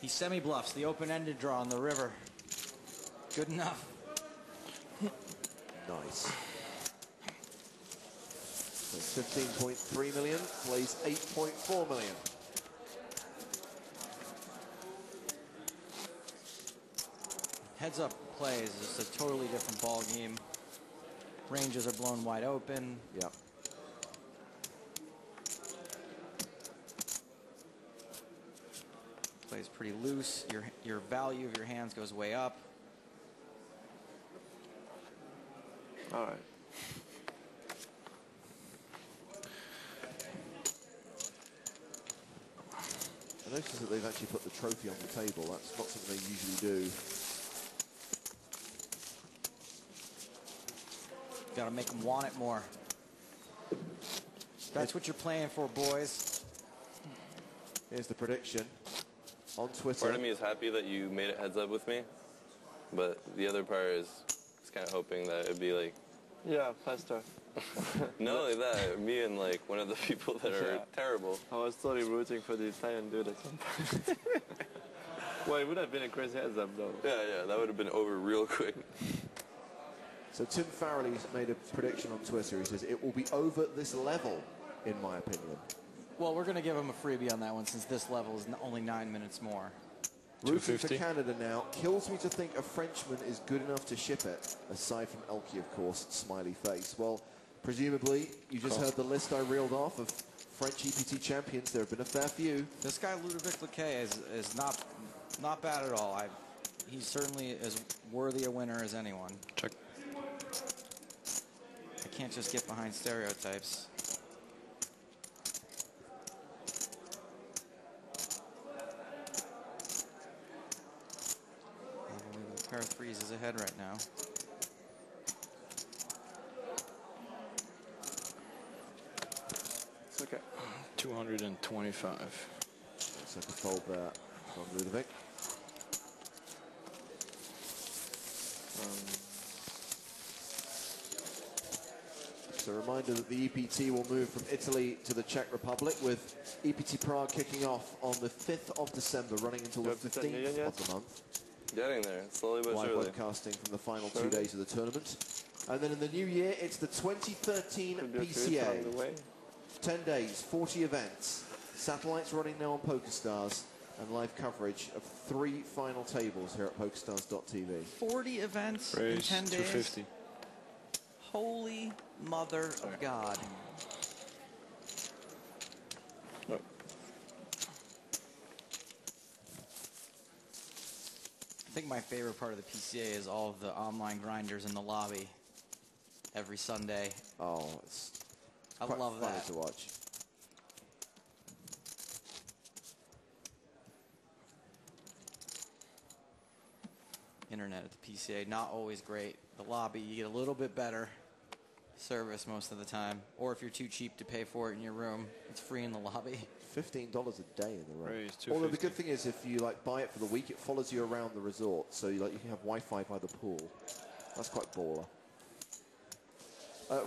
He semi-bluffs the open-ended draw on the river. Good enough. Nice. So 15.3 million, plays 8.4 million. Heads up plays is just a totally different ball game. Ranges are blown wide open. Yep. Plays pretty loose. Your value of your hands goes way up. All right. I noticed that they've actually put the trophy on the table. That's not something they usually do. Got to make them want it more. That's what you're playing for, boys. Here's the prediction on Twitter. Part of me is happy that you made it heads up with me, but the other part is kind of hoping that it'd be like... Yeah, faster. Not only that, me and like one of the people that are terrible. I was totally rooting for the Italian dude at some point. Well, it would have been a crazy heads up, though. Yeah, that would have been over real quick. So Tim Farrelly's made a prediction on Twitter. He says, it will be over this level, in my opinion. Well, we're going to give him a freebie on that one since this level is only 9 minutes more. Rooting for Canada now. Kills me to think a Frenchman is good enough to ship it, aside from Elke, of course, smiley face. Well, presumably, you just heard the list I reeled off of French EPT champions. There have been a fair few. This guy, Ludovic Lequet, is not bad at all. He's certainly as worthy a winner as anyone. Check. I can't just get behind stereotypes. Pair of threes is ahead right now. It's okay. 225. Looks like a fold there from Ludovic. So a reminder that the EPT will move from Italy to the Czech Republic, with EPT Prague kicking off on the 5th of December, running until the 15th of the month. Getting there, slowly but Live surely. broadcasting from the final 2 days of the tournament. And then in the new year, it's the 2013 PCA. 10 days, 40 events. Satellites running now on PokerStars, and live coverage of 3 final tables here at PokerStars.tv. 40 events in 10 days. 250. Holy mother of God. I think my favorite part of the PCA is all of the online grinders in the lobby every Sunday. Oh, it's I quite love funny that to watch. Internet at the PCA, not always great. The lobby, you get a little bit better service most of the time. Or if you're too cheap to pay for it in your room, it's free in the lobby. $15 a day in the room. Raise Although the 250. good thing is, if you like buy it for the week, it follows you around the resort, so you can have Wi-Fi by the pool. That's quite baller.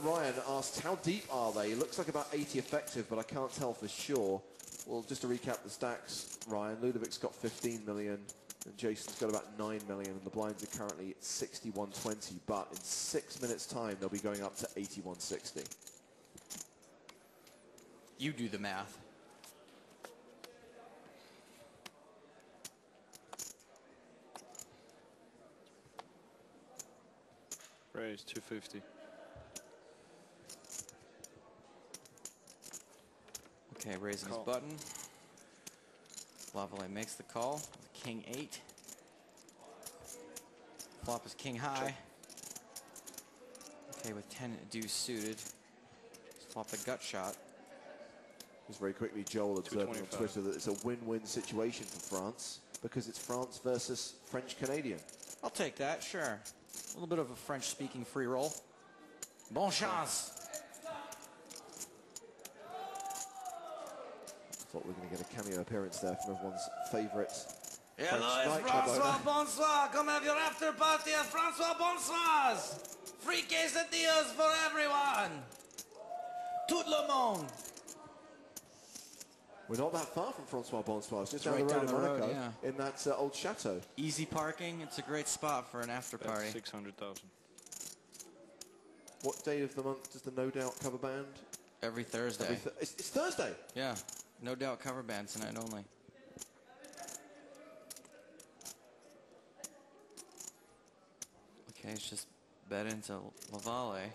Ryan asked, how deep are they? It looks like about 80 effective, but I can't tell for sure. Well, just to recap the stacks, Ryan, Ludovic's got 15 million, and Jason's got about 9 million, and the blinds are currently at 61.20, but in 6 minutes' time, they'll be going up to 81.60. You do the math. Raise 250. Okay, raising his button. Lavallee makes the call. King 8. Flop is king high. Okay, with 10 deuce suited. Flop the gut shot. Just very quickly, Joel observed on Twitter that it's a win-win situation for France, because it's France versus French-Canadian. I'll take that, sure. A little bit of a French-speaking free roll. Bon chance. Thought we were going to get a cameo appearance there from everyone's favourite Hello, French it's nightclub Francois. owner. Bonsoir. Come have your after party at Francois Bonsoir's. Free quesadillas for everyone. Tout le monde. We're not that far from Francois Bonsoir, just It's down right the road down in the road, Monaco, yeah. in that old chateau. Easy parking. It's a great spot for an after party. 600,000. What day of the month does the No Doubt cover band? Every Thursday. It's Thursday? Yeah. No doubt cover band tonight only. Okay, it's just bet into Lavallee.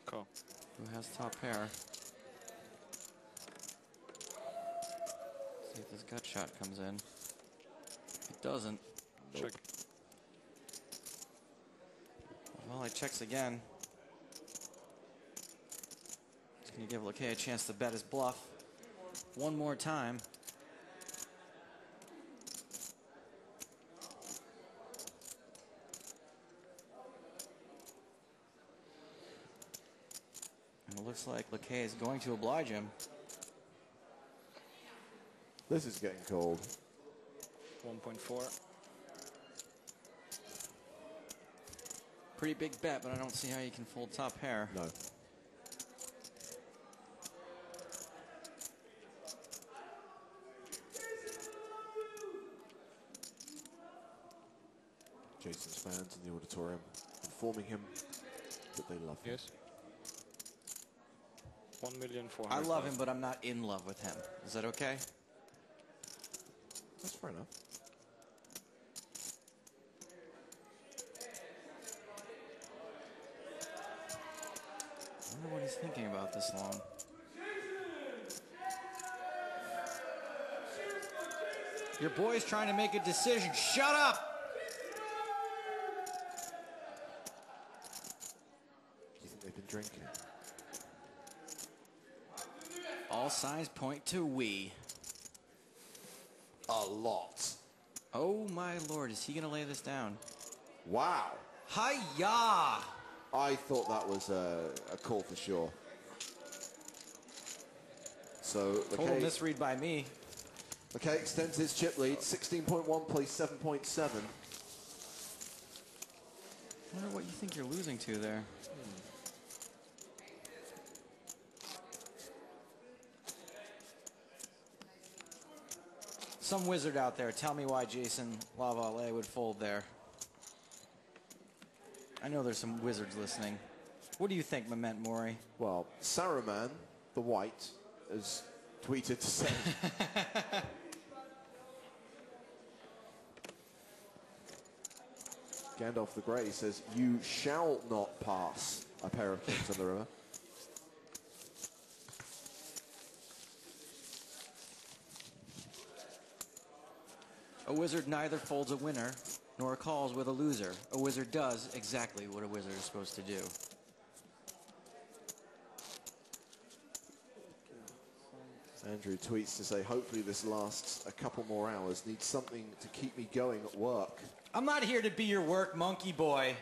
Call. Who has top pair. See if this gut shot comes in. It doesn't. Check. Lavallee checks again. He's going to give Lequet a chance to bet his bluff one more time. And it looks like Lequet is going to oblige him. This is getting cold. 1.4. Pretty big bet, but I don't see how you can fold top pair. No. Jason's fans in the auditorium informing him that they love him. Yes. 1,400,000. I love him, but I'm not in love with him. Is that okay? That's fair enough. I wonder what he's thinking about this long. Your boy's trying to make a decision. Shut up! Do you think they've been drinking? All signs point to we. A lot. Oh my lord, is he going to lay this down? Wow. Hi-ya! I thought that was a call for sure. So Total misread by me. McKay extends his chip lead. 16.1 plays 7.7. I wonder what you think you're losing to there. Some wizard out there, tell me why Jason Lavallee would fold there. I know there's some wizards listening. What do you think, Mehmet Mori? Well, Saruman, the white, has tweeted to say... Gandalf the Grey says, "You shall not pass a pair of kings on the river." A wizard neither folds a winner nor calls with a loser. A wizard does exactly what a wizard is supposed to do. Andrew tweets to say, "Hopefully this lasts a couple more hours. Need something to keep me going at work." I'm not here to be your work monkey boy,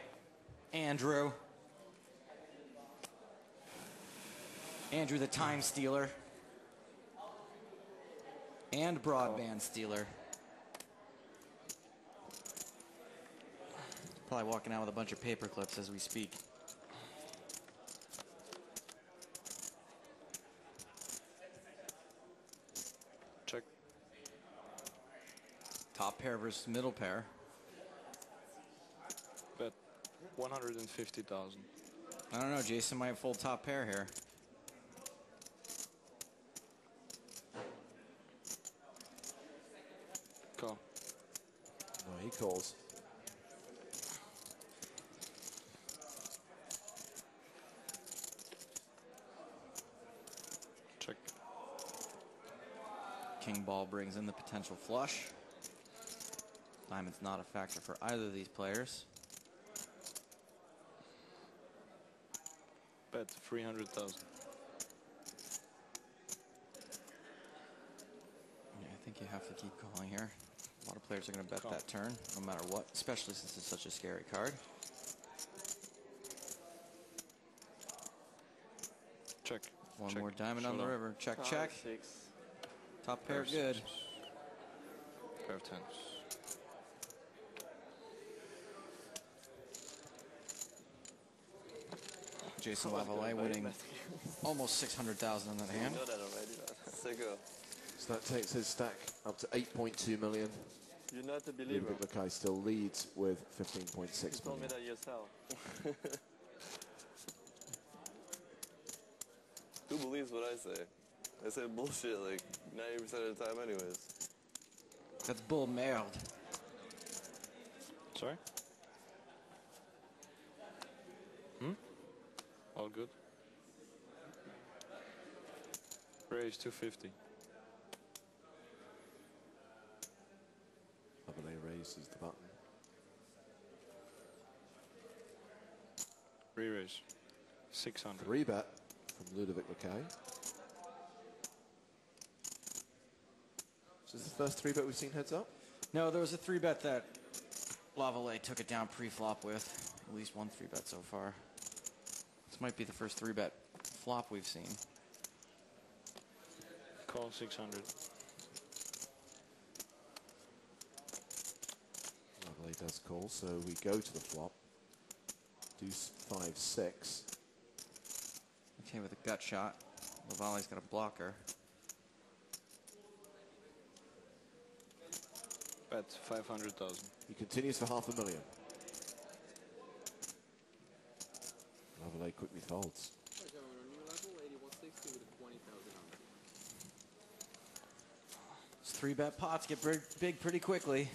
Andrew. Andrew the time stealer. And broadband stealer. Probably walking out with a bunch of paper clips as we speak. Check. Top pair versus middle pair. Bet 150,000. I don't know, Jason might fold top pair here. Call. No, he calls. Check. King ball brings in the potential flush. Diamond's not a factor for either of these players. Bet 300,000. Yeah, I think you have to keep calling here. A lot of players are going to bet that turn, no matter what, especially since it's such a scary card. Check. One Check. more diamond on the Showdown. river. Check, check. 6. Top pair, Pair good. six. Pair of tens. Jason Lavallee winning almost 600,000 on that hand. You know that already. Sicko. So that takes his stack up to 8.2 million. You're not a believer. Ludovic Lakai still leads with 15.6 You told me million. that yourself. Who believes what I say? I say bullshit like 90% of the time anyways. That's bull mailed. Sorry? All good. Raise 250. Lavallee raises the button. Re-raise. 600. 3-bet from Ludovic Lakai. Is this the first 3-bet we've seen heads up? No, there was a 3-bet that Lavallee took it down pre-flop with. At least one 3-bet so far. This might be the first 3-bet flop we've seen. Call 600. Lavallee does call, so we go to the flop. Deuce 5-6. Okay, with a gut shot. Lavallee's got a blocker. Bet 500,000. He continues for $500,000. Chevrolet quickly folds. These 3-bet pots get big pretty quickly.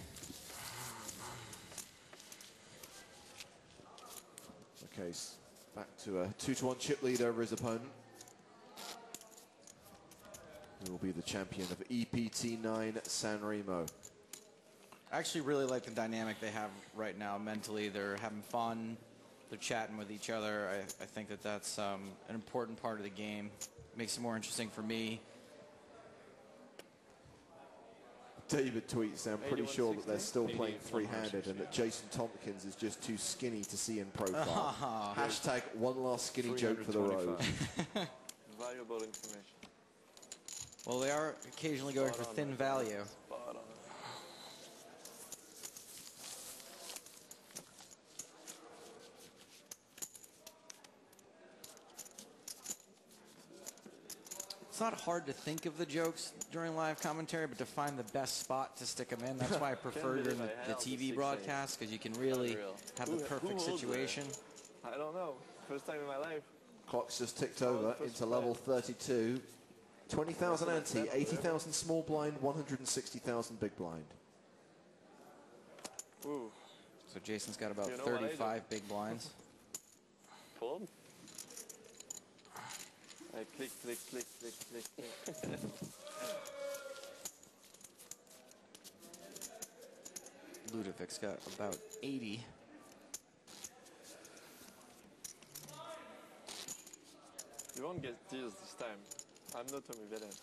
Okay, back to a 2-1 chip lead over his opponent. He will be the champion of EPT9 SanRemo. I actually really like the dynamic they have right now mentally. They're having fun. They're chatting with each other. I think that that's an important part of the game. Makes it more interesting for me. David tweets, I'm pretty sure that they're still playing three-handed and that Jason Tompkins is just too skinny to see in profile. Hashtag one last skinny joke for the road. Valuable information. Well, they are occasionally going for thin value. It's not hard to think of the jokes during live commentary, but to find the best spot to stick them in. That's why I prefer during the TV broadcast, because you can really have the perfect situation. I don't know. First time in my life. Clock's just ticked over into level 32. 20,000 ante, 80,000 small blind, 160,000 big blind. Ooh. So Jason's got about 35 big blinds. Fold? I click, click, click, click, click, click. Ludovic's got about 80. You won't get deals this time. I'm not Tommy Bennett.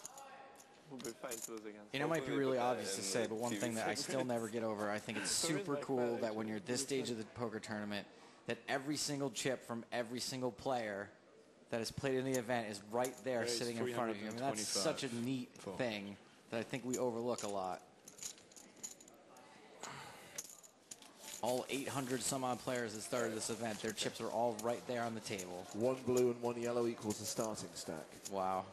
We'll be fine to lose again. You know, it might be really obvious to say, but one thing that I still never get over, I think it's super cool that when you're at this stage of the poker tournament, that every single chip from every single player that has played in the event is right there sitting in front of you. I mean, that's such a neat thing that I think we overlook a lot. All 800 some odd players that started this event, their chips are all right there on the table. 1 blue and 1 yellow equals the starting stack. Wow.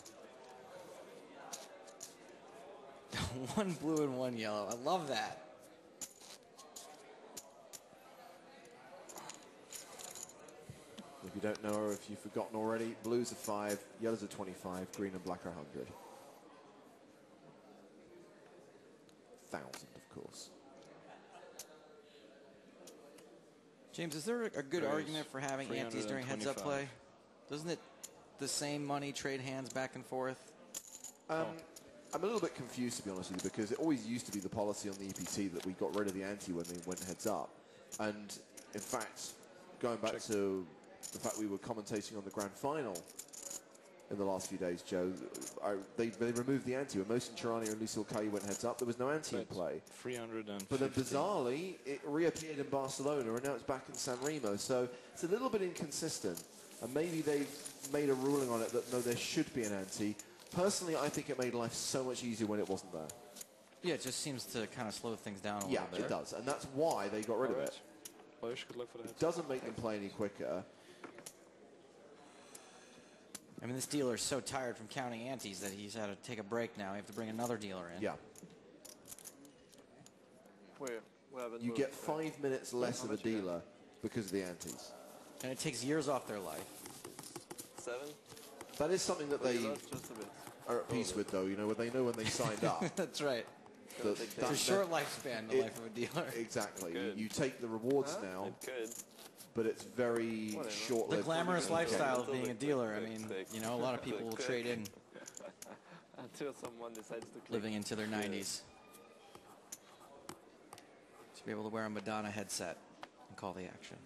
1 blue and 1 yellow. I love that. If you don't know, or if you've forgotten already, blues are 5, yellows are 25, green and black are 100. 1,000, of course. James, is there a good argument for having antes during heads-up play? Doesn't it the same money trade hands back and forth? I'm a little bit confused, to be honest with you, because it always used to be the policy on the EPT that we got rid of the ante when they went heads-up. And, in fact, going back to the fact we were commentating on the grand final in the last few days, Joe, they removed the ante. When Mohsin Chirani and Lucille Caillou went heads up, there was no ante in play. 350. But then bizarrely, it reappeared in Barcelona, and now it's back in SanRemo. So it's a little bit inconsistent. And maybe they've made a ruling on it that, no, there should be an ante. Personally, I think it made life so much easier when it wasn't there. Yeah, it just seems to kind of slow things down a little bit. Yeah, it does. And that's why they got rid of it. Good luck for that. It doesn't make them play any quicker. I mean, this dealer's so tired from counting antes that he's had to take a break now. You have to bring another dealer in. Yeah. You get 5 minutes less of a dealer because of the antes. And it takes years off their life. 7? That is something that they are at peace with, though. You know, when they know when they signed up. That's right. It's a short lifespan, the life of a dealer. Exactly. You take the rewards now. But it's very short-lived. The glamorous lifestyle of being a dealer. I mean, you know, a lot of people will trade in until someone decides to click. Living into their 90s. To be able to wear a Madonna headset and call the action.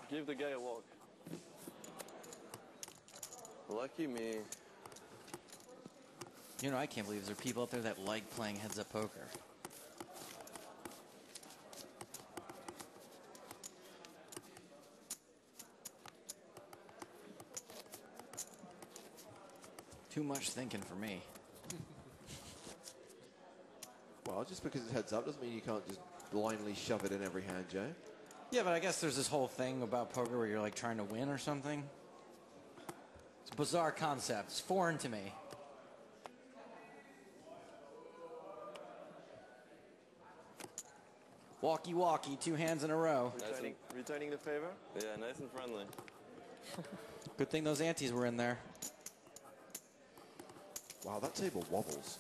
Give the guy a walk. Lucky me. You know, I can't believe there are people out there that like playing heads-up poker. Too much thinking for me. Well, just because it's heads up doesn't mean you can't just blindly shove it in every hand, Joe. Yeah, but I guess there's this whole thing about poker where you're like trying to win or something. It's a bizarre concept. It's foreign to me. Walkie walkie, 2 hands in a row. Returning the favor? Yeah, nice and friendly. Good thing those antes were in there. Wow, that table wobbles.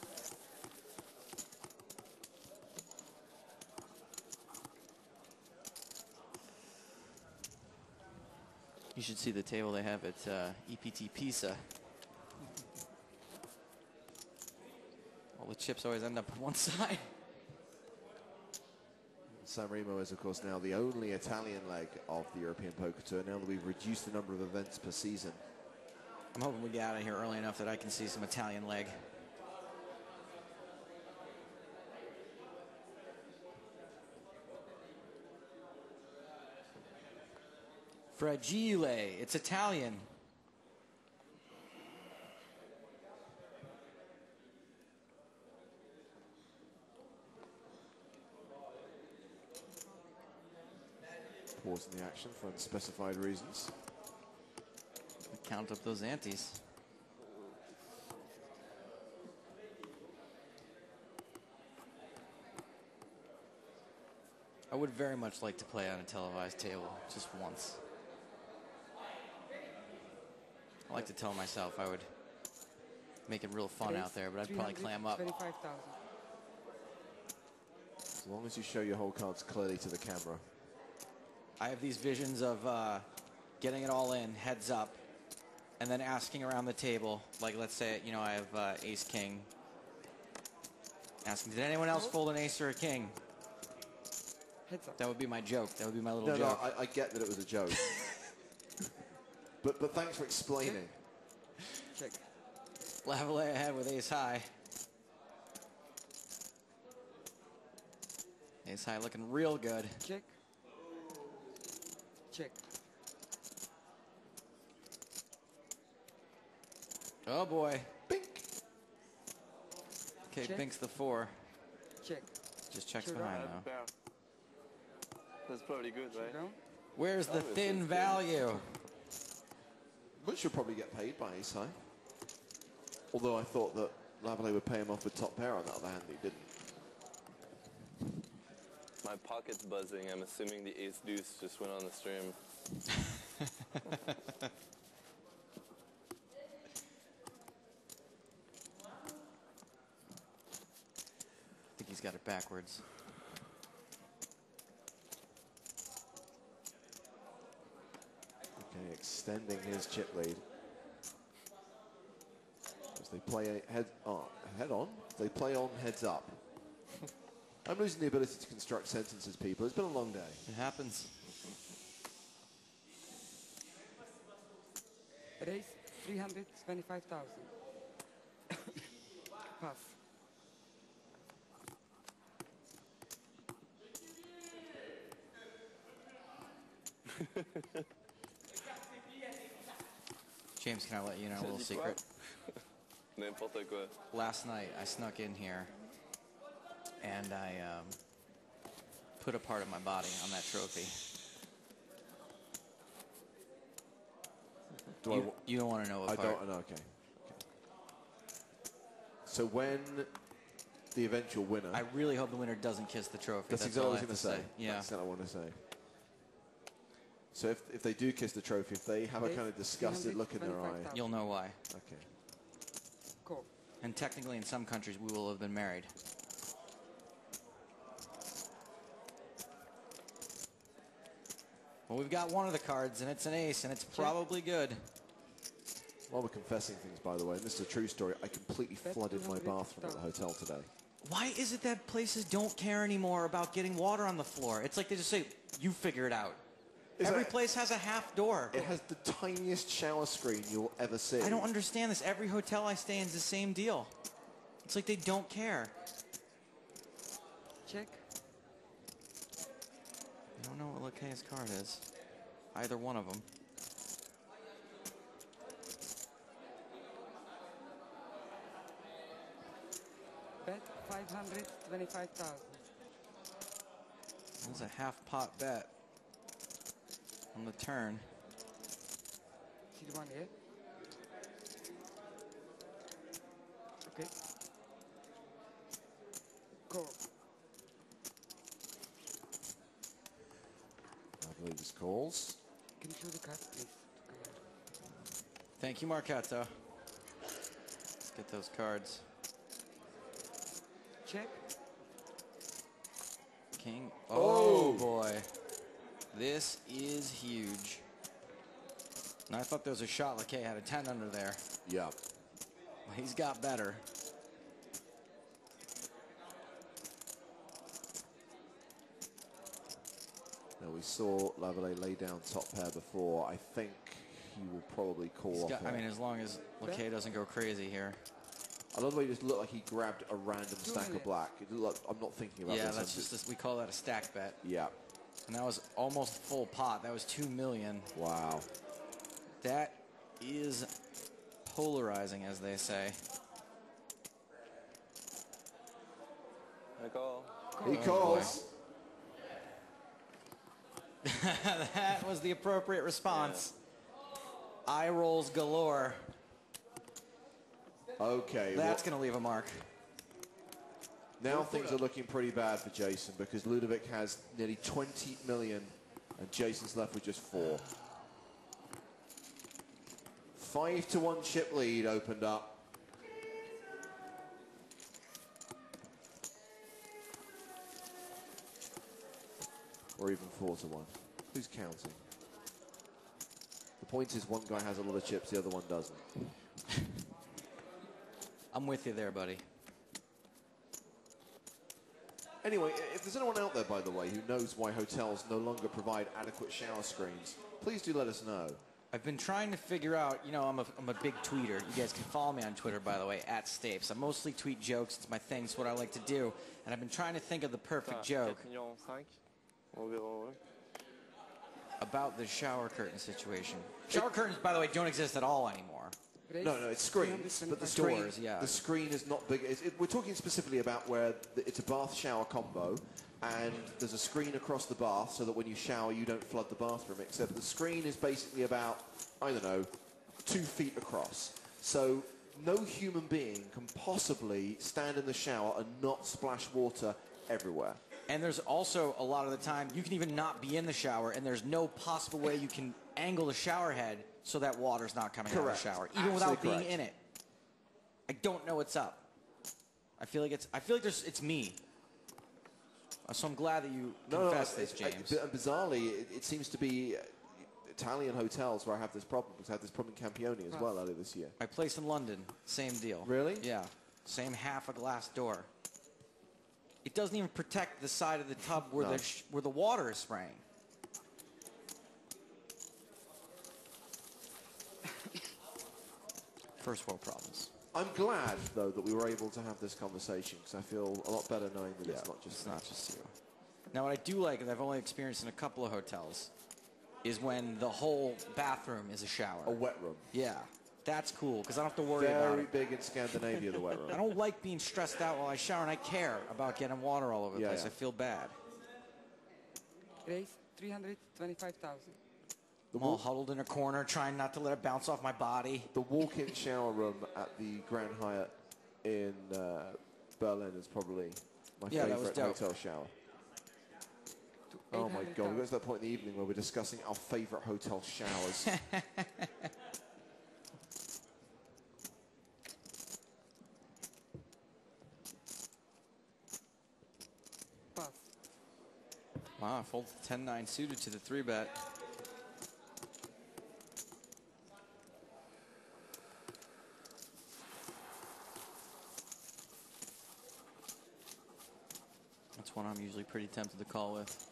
You should see the table they have at EPT Pisa. All the chips always end up on one side. SanRemo is, of course, now the only Italian leg of the European Poker Tour, now that we've reduced the number of events per season. I'm hoping we get out of here early enough that I can see some Italian leg. Fragile, it's Italian. Pause in the action for unspecified reasons. Count up those antes. I would very much like to play on a televised table just once. I like to tell myself I would make it real fun out there, but I'd probably clam up. 25,000. As long as you show your whole cards clearly to the camera. I have these visions of getting it all in, heads up, and then asking around the table, like let's say, you know, I have ace king. Asking, did anyone else fold an ace or a king? Heads up. That would be my joke. That would be my little No, joke. no, I get that it was a joke. but thanks for explaining. Check. Lavallee ahead with ace high. Ace high looking real good. Check. Check. Oh boy. Bink. Okay, Check. Bink's the 4. Check. Just checks Check behind down. though. That's probably good, right? Down. Where's the Oh, it's thin good. value? Which should probably get paid by ace high. Although I thought that Lavallee would pay him off with top pair on the other hand, he didn't. My pocket's buzzing. I'm assuming the ace deuce just went on the stream. I think he's got it backwards. Okay, extending his chip lead. As they play head on. They play on heads up. I'm losing the ability to construct sentences, people. It's been a long day. It happens. Raise 325,000. Pass. James, can I let you know a little secret? N'importe quoi. Last night, I snuck in here, and I put a part of my body on that trophy. You don't want to know what I part. don't know, okay. So when the eventual winner... I really hope the winner doesn't kiss the trophy. That's exactly all what I I was have going to say. Yeah. That's what I want to say. So if they do kiss the trophy, if they have a kind of disgusted look in their eye... You'll know why. Okay. Cool. And technically, in some countries, we will have been married. Well, we've got one of the cards, and it's an ace, and it's probably good. While we're confessing things, by the way, and this is a true story, I completely flooded my bathroom at the hotel today. Why is it that places don't care anymore about getting water on the floor? It's like they just say, you figure it out. Every place has a half door. It has the tiniest shower screen you'll ever see. I don't understand this. Every hotel I stay in is the same deal. It's like they don't care. Check. I don't know what Lakay's card is. Either one of them. Bet 525,000. That's a half pot bet on the turn. See the one here? Okay. Go. Leaves calls. Can you show the card, please? Thank you, Marcato. Let's get those cards. Check. King. Oh, boy. This is huge. And I thought there was a shot like had a 10 under there. Yeah. He's got better. Now we saw Lavallee lay down top pair before. I think he will probably call off. I mean, as long as Laquet doesn't go crazy here. I love the way it just looked like he grabbed a random stack of black. It looked like, I'm not thinking about this. Yeah, that's just, we call that a stack bet. Yeah. And that was almost full pot. That was 2 million. Wow. That is polarizing, as they say. I call. He calls. That was the appropriate response. Eye rolls galore. Okay. That's going to leave a mark. Now things are looking pretty bad for Jason because Ludovic has nearly 20 million and Jason's left with just 4. 5-1 chip lead opened up. Or even 4-1. Who's counting? The point is one guy has a lot of chips, the other one doesn't. I'm with you there, buddy. Anyway, if there's anyone out there, by the way, who knows why hotels no longer provide adequate shower screens, please do let us know. I've been trying to figure out, you know, I'm a big tweeter. You guys can follow me on Twitter, by the way, @Stapes. I mostly tweet jokes. It's my thing. It's what I like to do. And I've been trying to think of the perfect joke about the shower curtain situation. Shower curtains, by the way, don't exist at all anymore. No, it's screens, but the screen, Doors, yeah. The screen is not big. We're talking specifically about where it's a bath-shower combo, and there's a screen across the bath so that when you shower, you don't flood the bathroom, except the screen is basically about, I don't know, 2 feet across. So no human being can possibly stand in the shower and not splash water everywhere. And there's also a lot of the time, you can even not be in the shower, and there's no possible way you can angle the shower head so that water's not coming out of the shower, even without being in it. I don't know what's up. I feel like it's me. So I'm glad that you confessed this, James. Bizarrely, it seems to be Italian hotels where I have this problem, because I had this problem in Campione as well earlier this year. My place in London, same deal. Really? Yeah. Same half a glass door. It doesn't even protect the side of the tub where where the water is spraying. First world problems. I'm glad, though, that we were able to have this conversation, because I feel a lot better knowing that it's not just you. Now, what I do like, and I've only experienced in a couple of hotels, is when the whole bathroom is a shower. A wet room. Yeah. That's cool, because I don't have to worry about it. Very big in Scandinavia, the wet room. I don't like being stressed out while I shower, and I care about getting water all over the place. I feel bad. Raise 325,000. I'm all huddled in a corner, trying not to let it bounce off my body. The walk-in shower room at the Grand Hyatt in Berlin is probably my favorite hotel shower. Oh my God, we got to that point in the evening where we're discussing our favorite hotel showers. Wow, I folded 10-9 suited to the 3-bet. That's one I'm usually pretty tempted to call with.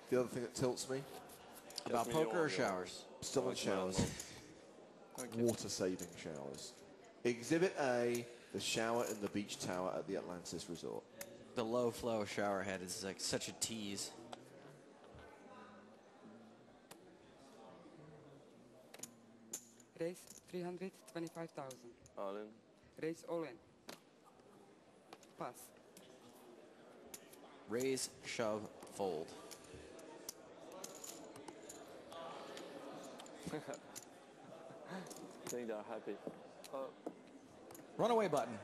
The other thing that tilts me? About poker or showers? Still on showers. Water-saving showers. Exhibit A, the shower in the beach tower at the Atlantis Resort. The low flow shower head is like such a tease. Raise 325,000. All in. Raise all in. Pass. Raise, shove, fold. I think they're happy. Runaway button.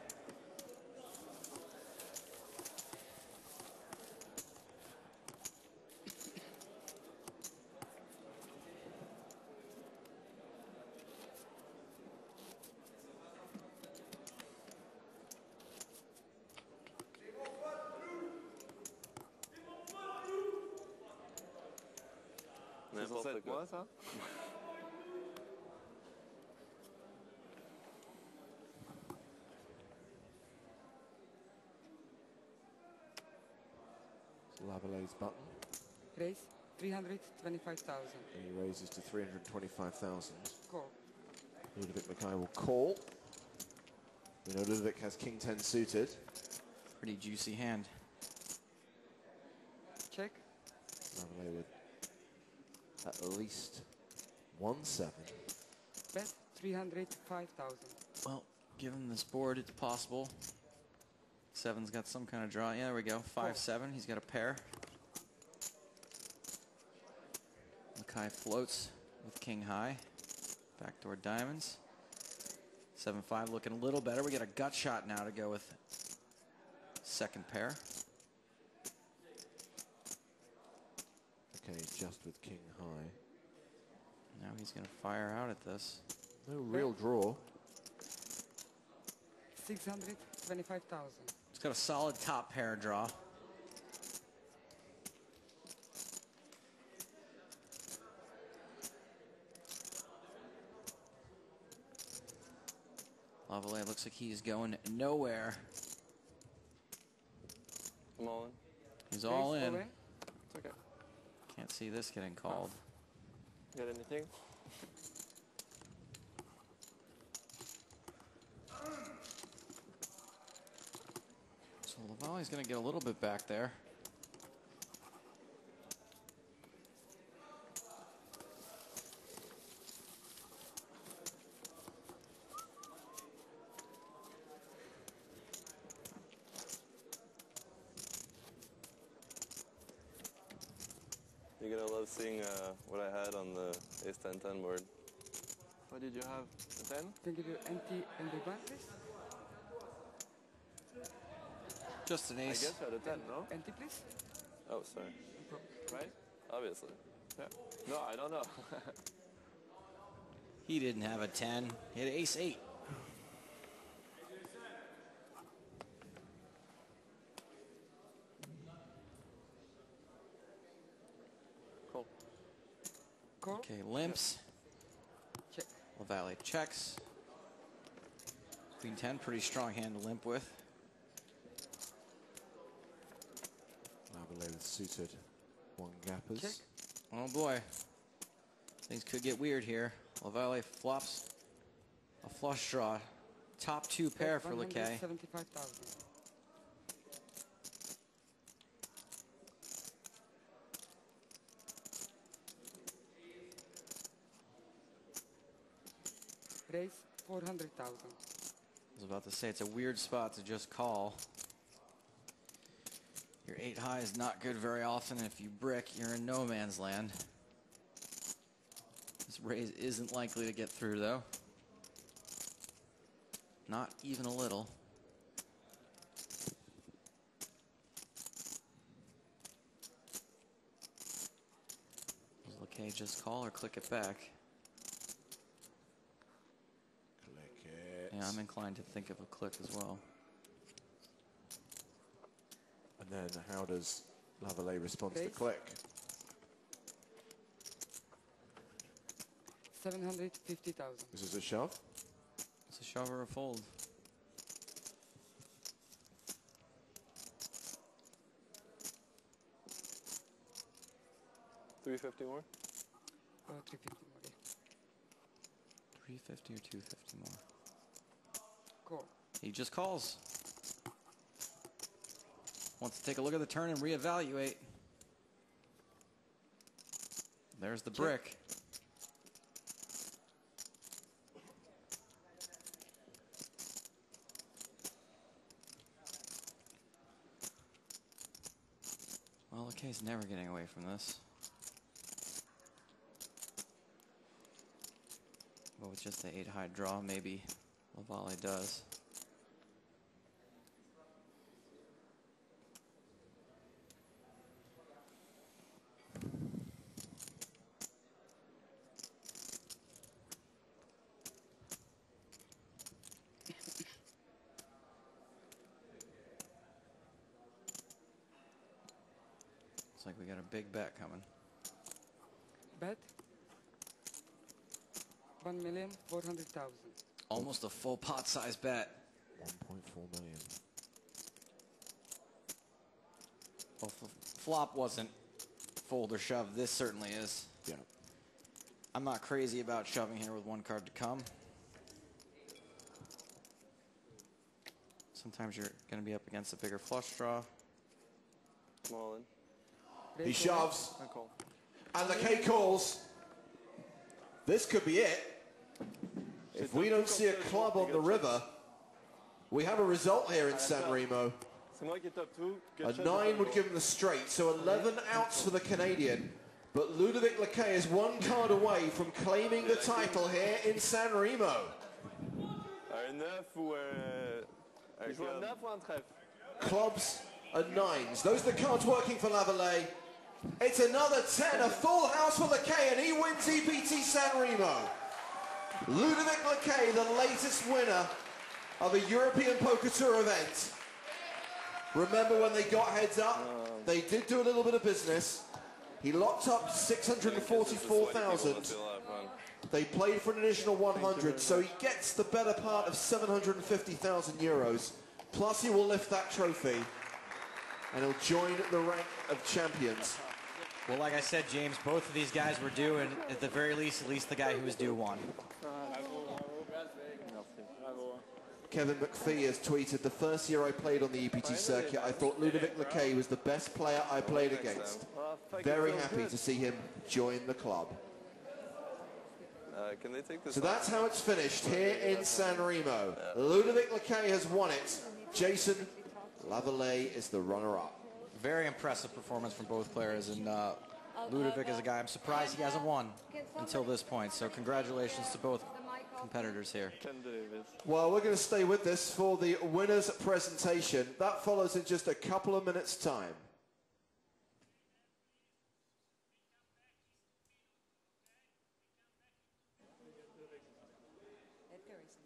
C'est moi ça? Lavallee's button. Raise 325,000. And he raises to 325,000. Call. Ludovic Mackay will call. We know Ludovic has King 10 suited. Pretty juicy hand. Check. Lavallee with at least 1-7. Bet 305,000. Well, given this board, it's possible. Seven's got some kind of draw. Yeah, there we go. 5-7. He's got a pair. Mackay floats with king high. Backdoor diamonds. 7-5 looking a little better. We get a gut shot now to go with second pair. Okay, just with king high. Now he's going to fire out at this. No real draw. 625,000. He's got a solid top pair draw. Lavallee looks like he's going nowhere. I'm all in. He's all in. It's okay. Can't see this getting called. Got anything? So Lavallee's going to get a little bit back there. You're gonna love seeing what I had on the ace 10-10 board. What did you have? A 10? Can you do empty and the one, please? Just an ace. I guess you had a 10, no? Empty, please. Oh, sorry. Right? Obviously. Yeah. No, I don't know. He didn't have a 10. He had ace 8. Cool. Call. Okay, limps. Check. Lavallee checks. Queen 10, pretty strong hand to limp with. Lavallee with suited one gappers. Check. Oh boy. Things could get weird here. Lavallee flops a flush draw. Top two pair for Laquet. 175,000. Raise 400,000. I was about to say it's a weird spot to just call. Your 8 high is not good very often. If you brick, you're in no man's land. This raise isn't likely to get through though. Not even a little. Does Laquet just call or click it back? Click it. Yeah, I'm inclined to think of a click as well. And then how does Lavallee respond to the click? 750,000. This is a shove. It's a shove or a fold. $350 more? 350 more. Yeah. 350 or 250 more. Call. He just calls. Wants to take a look at the turn and reevaluate. There's the brick. Well, Laquet's never getting away from this. But with just the 8 high draw, maybe Lavallee does. Looks like we got a big bet coming. Bet 1,400,000. Almost a full pot-size bet. 1.4 million. Well, flop wasn't fold or shove. This certainly is. Yeah. I'm not crazy about shoving here with one card to come. Sometimes you're going to be up against a bigger flush draw. Small in. He shoves. And the K calls. This could be it. If we don't see a club on the river, we have a result here in SanRemo. A 9 would give him the straight, so 11 outs for the Canadian. But Ludovic Lacaille is one card away from claiming the title here in SanRemo. Clubs and 9s. Those are the cards working for Lavallee. It's another 10, a full house for Lacaille, and he wins EPT SanRemo. Ludovic Lacaille, the latest winner of a European Poker Tour event. Remember when they got heads up? They did do a little bit of business. He locked up 644,000. They played for an additional 100, so he gets the better part of 750,000 euros. Plus he will lift that trophy, and he'll join the rank of champions. Well, like I said, James, both of these guys were due, and at the very least, the guy who was due won. Kevin McPhee has tweeted, the first year I played on the EPT circuit, I thought Ludovic Lacaille was the best player I played against. Very happy to see him join the club. Can they take this So that's how it's finished here in SanRemo. Ludovic Lacaille has won it. Jason, Lavallee is the runner-up. Very impressive performance from both players, and Ludovic is a guy I'm surprised he hasn't won until this point. So congratulations to both competitors here. Well, we're going to stay with this for the winner's presentation. That follows in just a couple of minutes' time.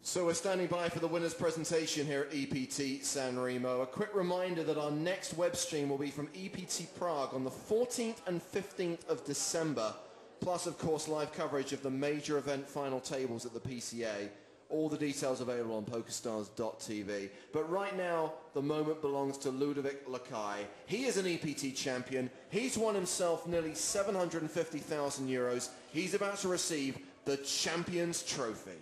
So we're standing by for the winner's presentation here at EPT SanRemo. A quick reminder that our next web stream will be from EPT Prague on the 14th and 15th of December, plus of course live coverage of the major event final tables at the PCA. All the details available on PokerStars.tv. But right now, the moment belongs to Ludovic Lacaille. He is an EPT champion. He's won himself nearly 750,000 euros. He's about to receive the Champions Trophy.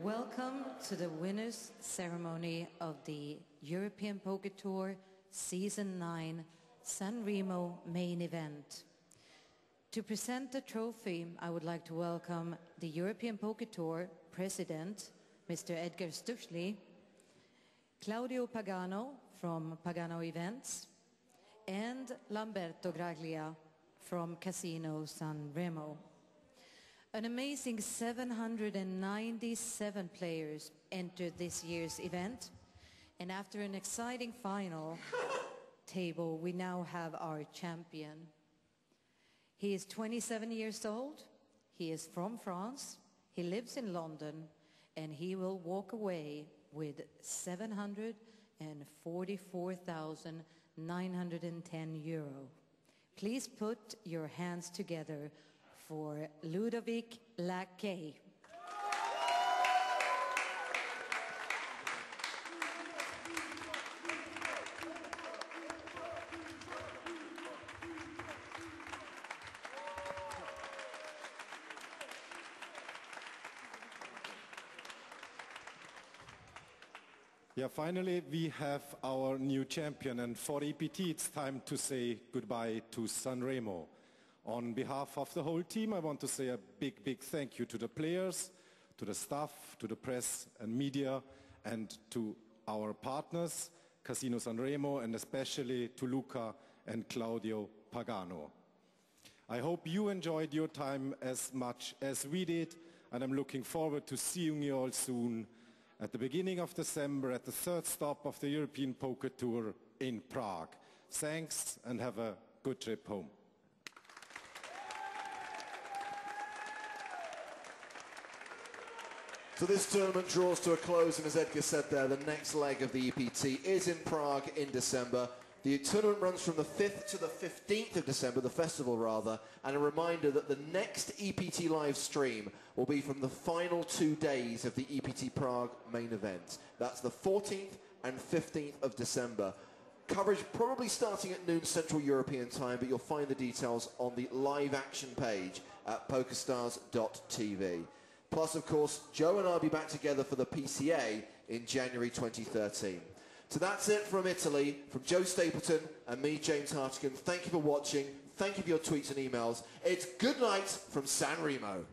Welcome to the winners ceremony of the European Poker Tour Season 9 SanRemo main event. To present the trophy, I would like to welcome the European Poker Tour President, Mr. Edgar Stuchli, Claudio Pagano from Pagano Events, and Lamberto Graglia from Casino SanRemo. An amazing 797 players entered this year's event, and after an exciting final table, we now have our champion. He is 27 years old, he is from France, he lives in London, and he will walk away with 744,910 euro. Please put your hands together for Ludovic Lacaille. Yeah, finally we have our new champion, and for EPT it's time to say goodbye to SanRemo. On behalf of the whole team, I want to say a big, big thank you to the players, to the staff, to the press and media, and to our partners, Casino SanRemo, and especially to Luca and Claudio Pagano. I hope you enjoyed your time as much as we did, and I'm looking forward to seeing you all soon at the beginning of December at the third stop of the European Poker Tour in Prague. Thanks, and have a good trip home. So this tournament draws to a close, and as Edgar said there, the next leg of the EPT is in Prague in December. The tournament runs from the 5th to the 15th of December, the festival rather, and a reminder that the next EPT live stream will be from the final 2 days of the EPT Prague main event. That's the 14th and 15th of December. Coverage probably starting at noon Central European time, but you'll find the details on the live action page at pokerstars.tv. Plus, of course, Joe and I will be back together for the PCA in January 2013. So that's it from Italy, from Joe Stapleton and me, James Hartigan. Thank you for watching. Thank you for your tweets and emails. It's good night from SanRemo.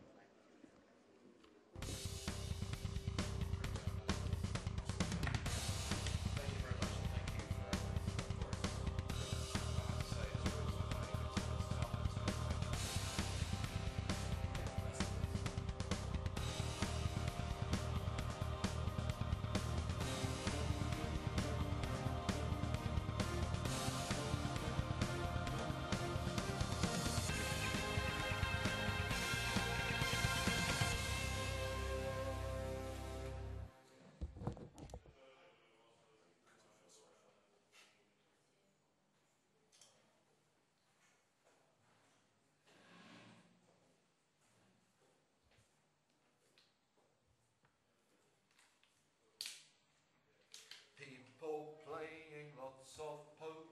People playing lots of poker.